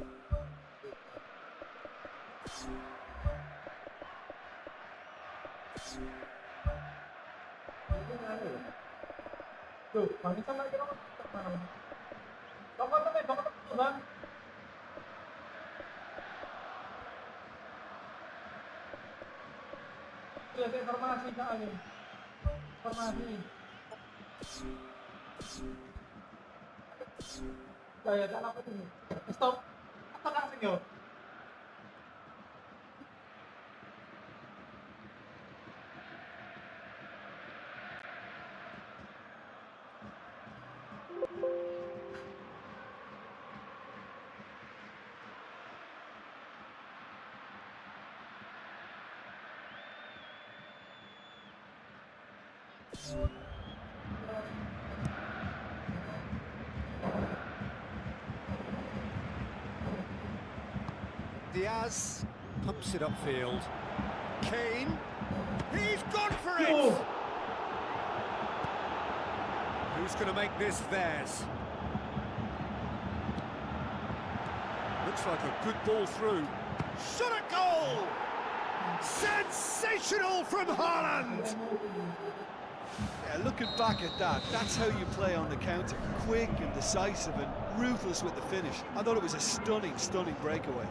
Stop. Tenang, senyor.
Diaz pumps it upfield. Kane, he's gone for it! Who's going to make this theirs? Looks like a good ball through. Shot at goal! Sensational from Haaland!
Yeah, looking back at that, that's how you play on the counter. Quick and decisive and ruthless with the finish. I thought it was a stunning, stunning breakaway.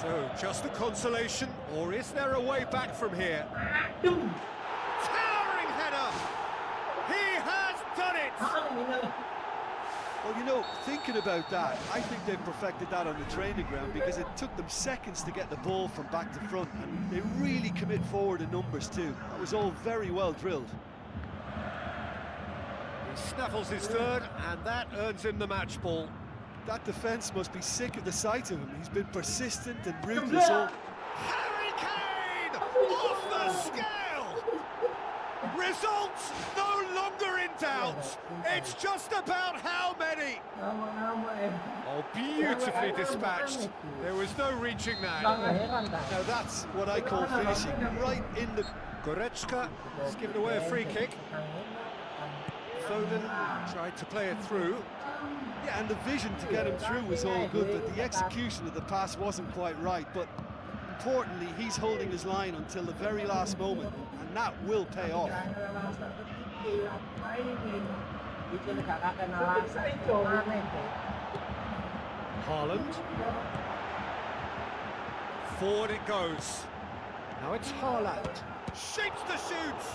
So, just a consolation, or is there a way back from here? Towering header! He has done it!
Well, you know, thinking about that, I think they've perfected that on the training ground because it took them seconds to get the ball from back to front, and they really commit forward in numbers too. That was all very well drilled.
He snaffles his third, and that earns him the match ball.
That defence must be sick of the sight of him. He's been persistent and ruthless all...
Harry Kane! Results no longer in doubt. It's just about how many. Oh, beautifully dispatched. There was no reaching that.
Now that's what I call finishing, right in the...
Goretzka has given away a free kick. Foden tried to play it through.
Yeah, and the vision to get him through was all good, but the execution of the pass wasn't quite right. But importantly, he's holding his line until the very last moment, and that will pay off.
Haaland. Forward it goes. Now it's Haaland. Shapes the shoots.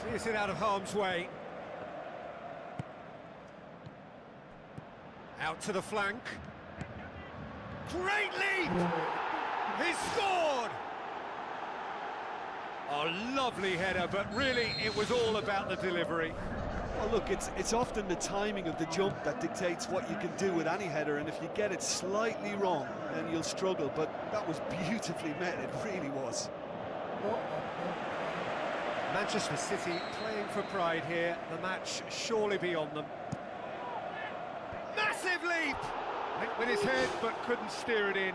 Clears it out of harm's way. Out to the flank. Great leap! He scored! A lovely header, but really it was all about the delivery.
Well, look, it's often the timing of the jump that dictates what you can do with any header, and if you get it slightly wrong, then you'll struggle. But that was beautifully met, it really was.
Manchester City playing for pride here. The match surely beyond them. Massive leap! Went with his head, but couldn't steer it in.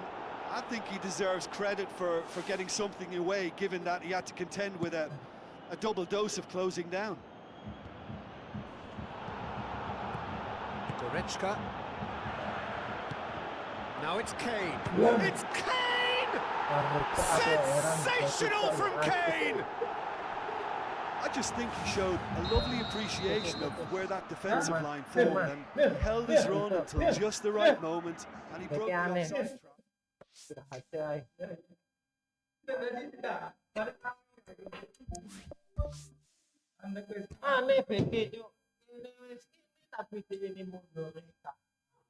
I think he deserves credit for getting something away, given that he had to contend with a double dose of closing down.
Goretzka. Now it's Kane. It's Kane! Sensational from Kane!
I just think he showed a lovely appreciation of where that defensive line formed, and he held his run until just the right moment, and he broke the offside trap.
Aneh perché io tapi ini mundur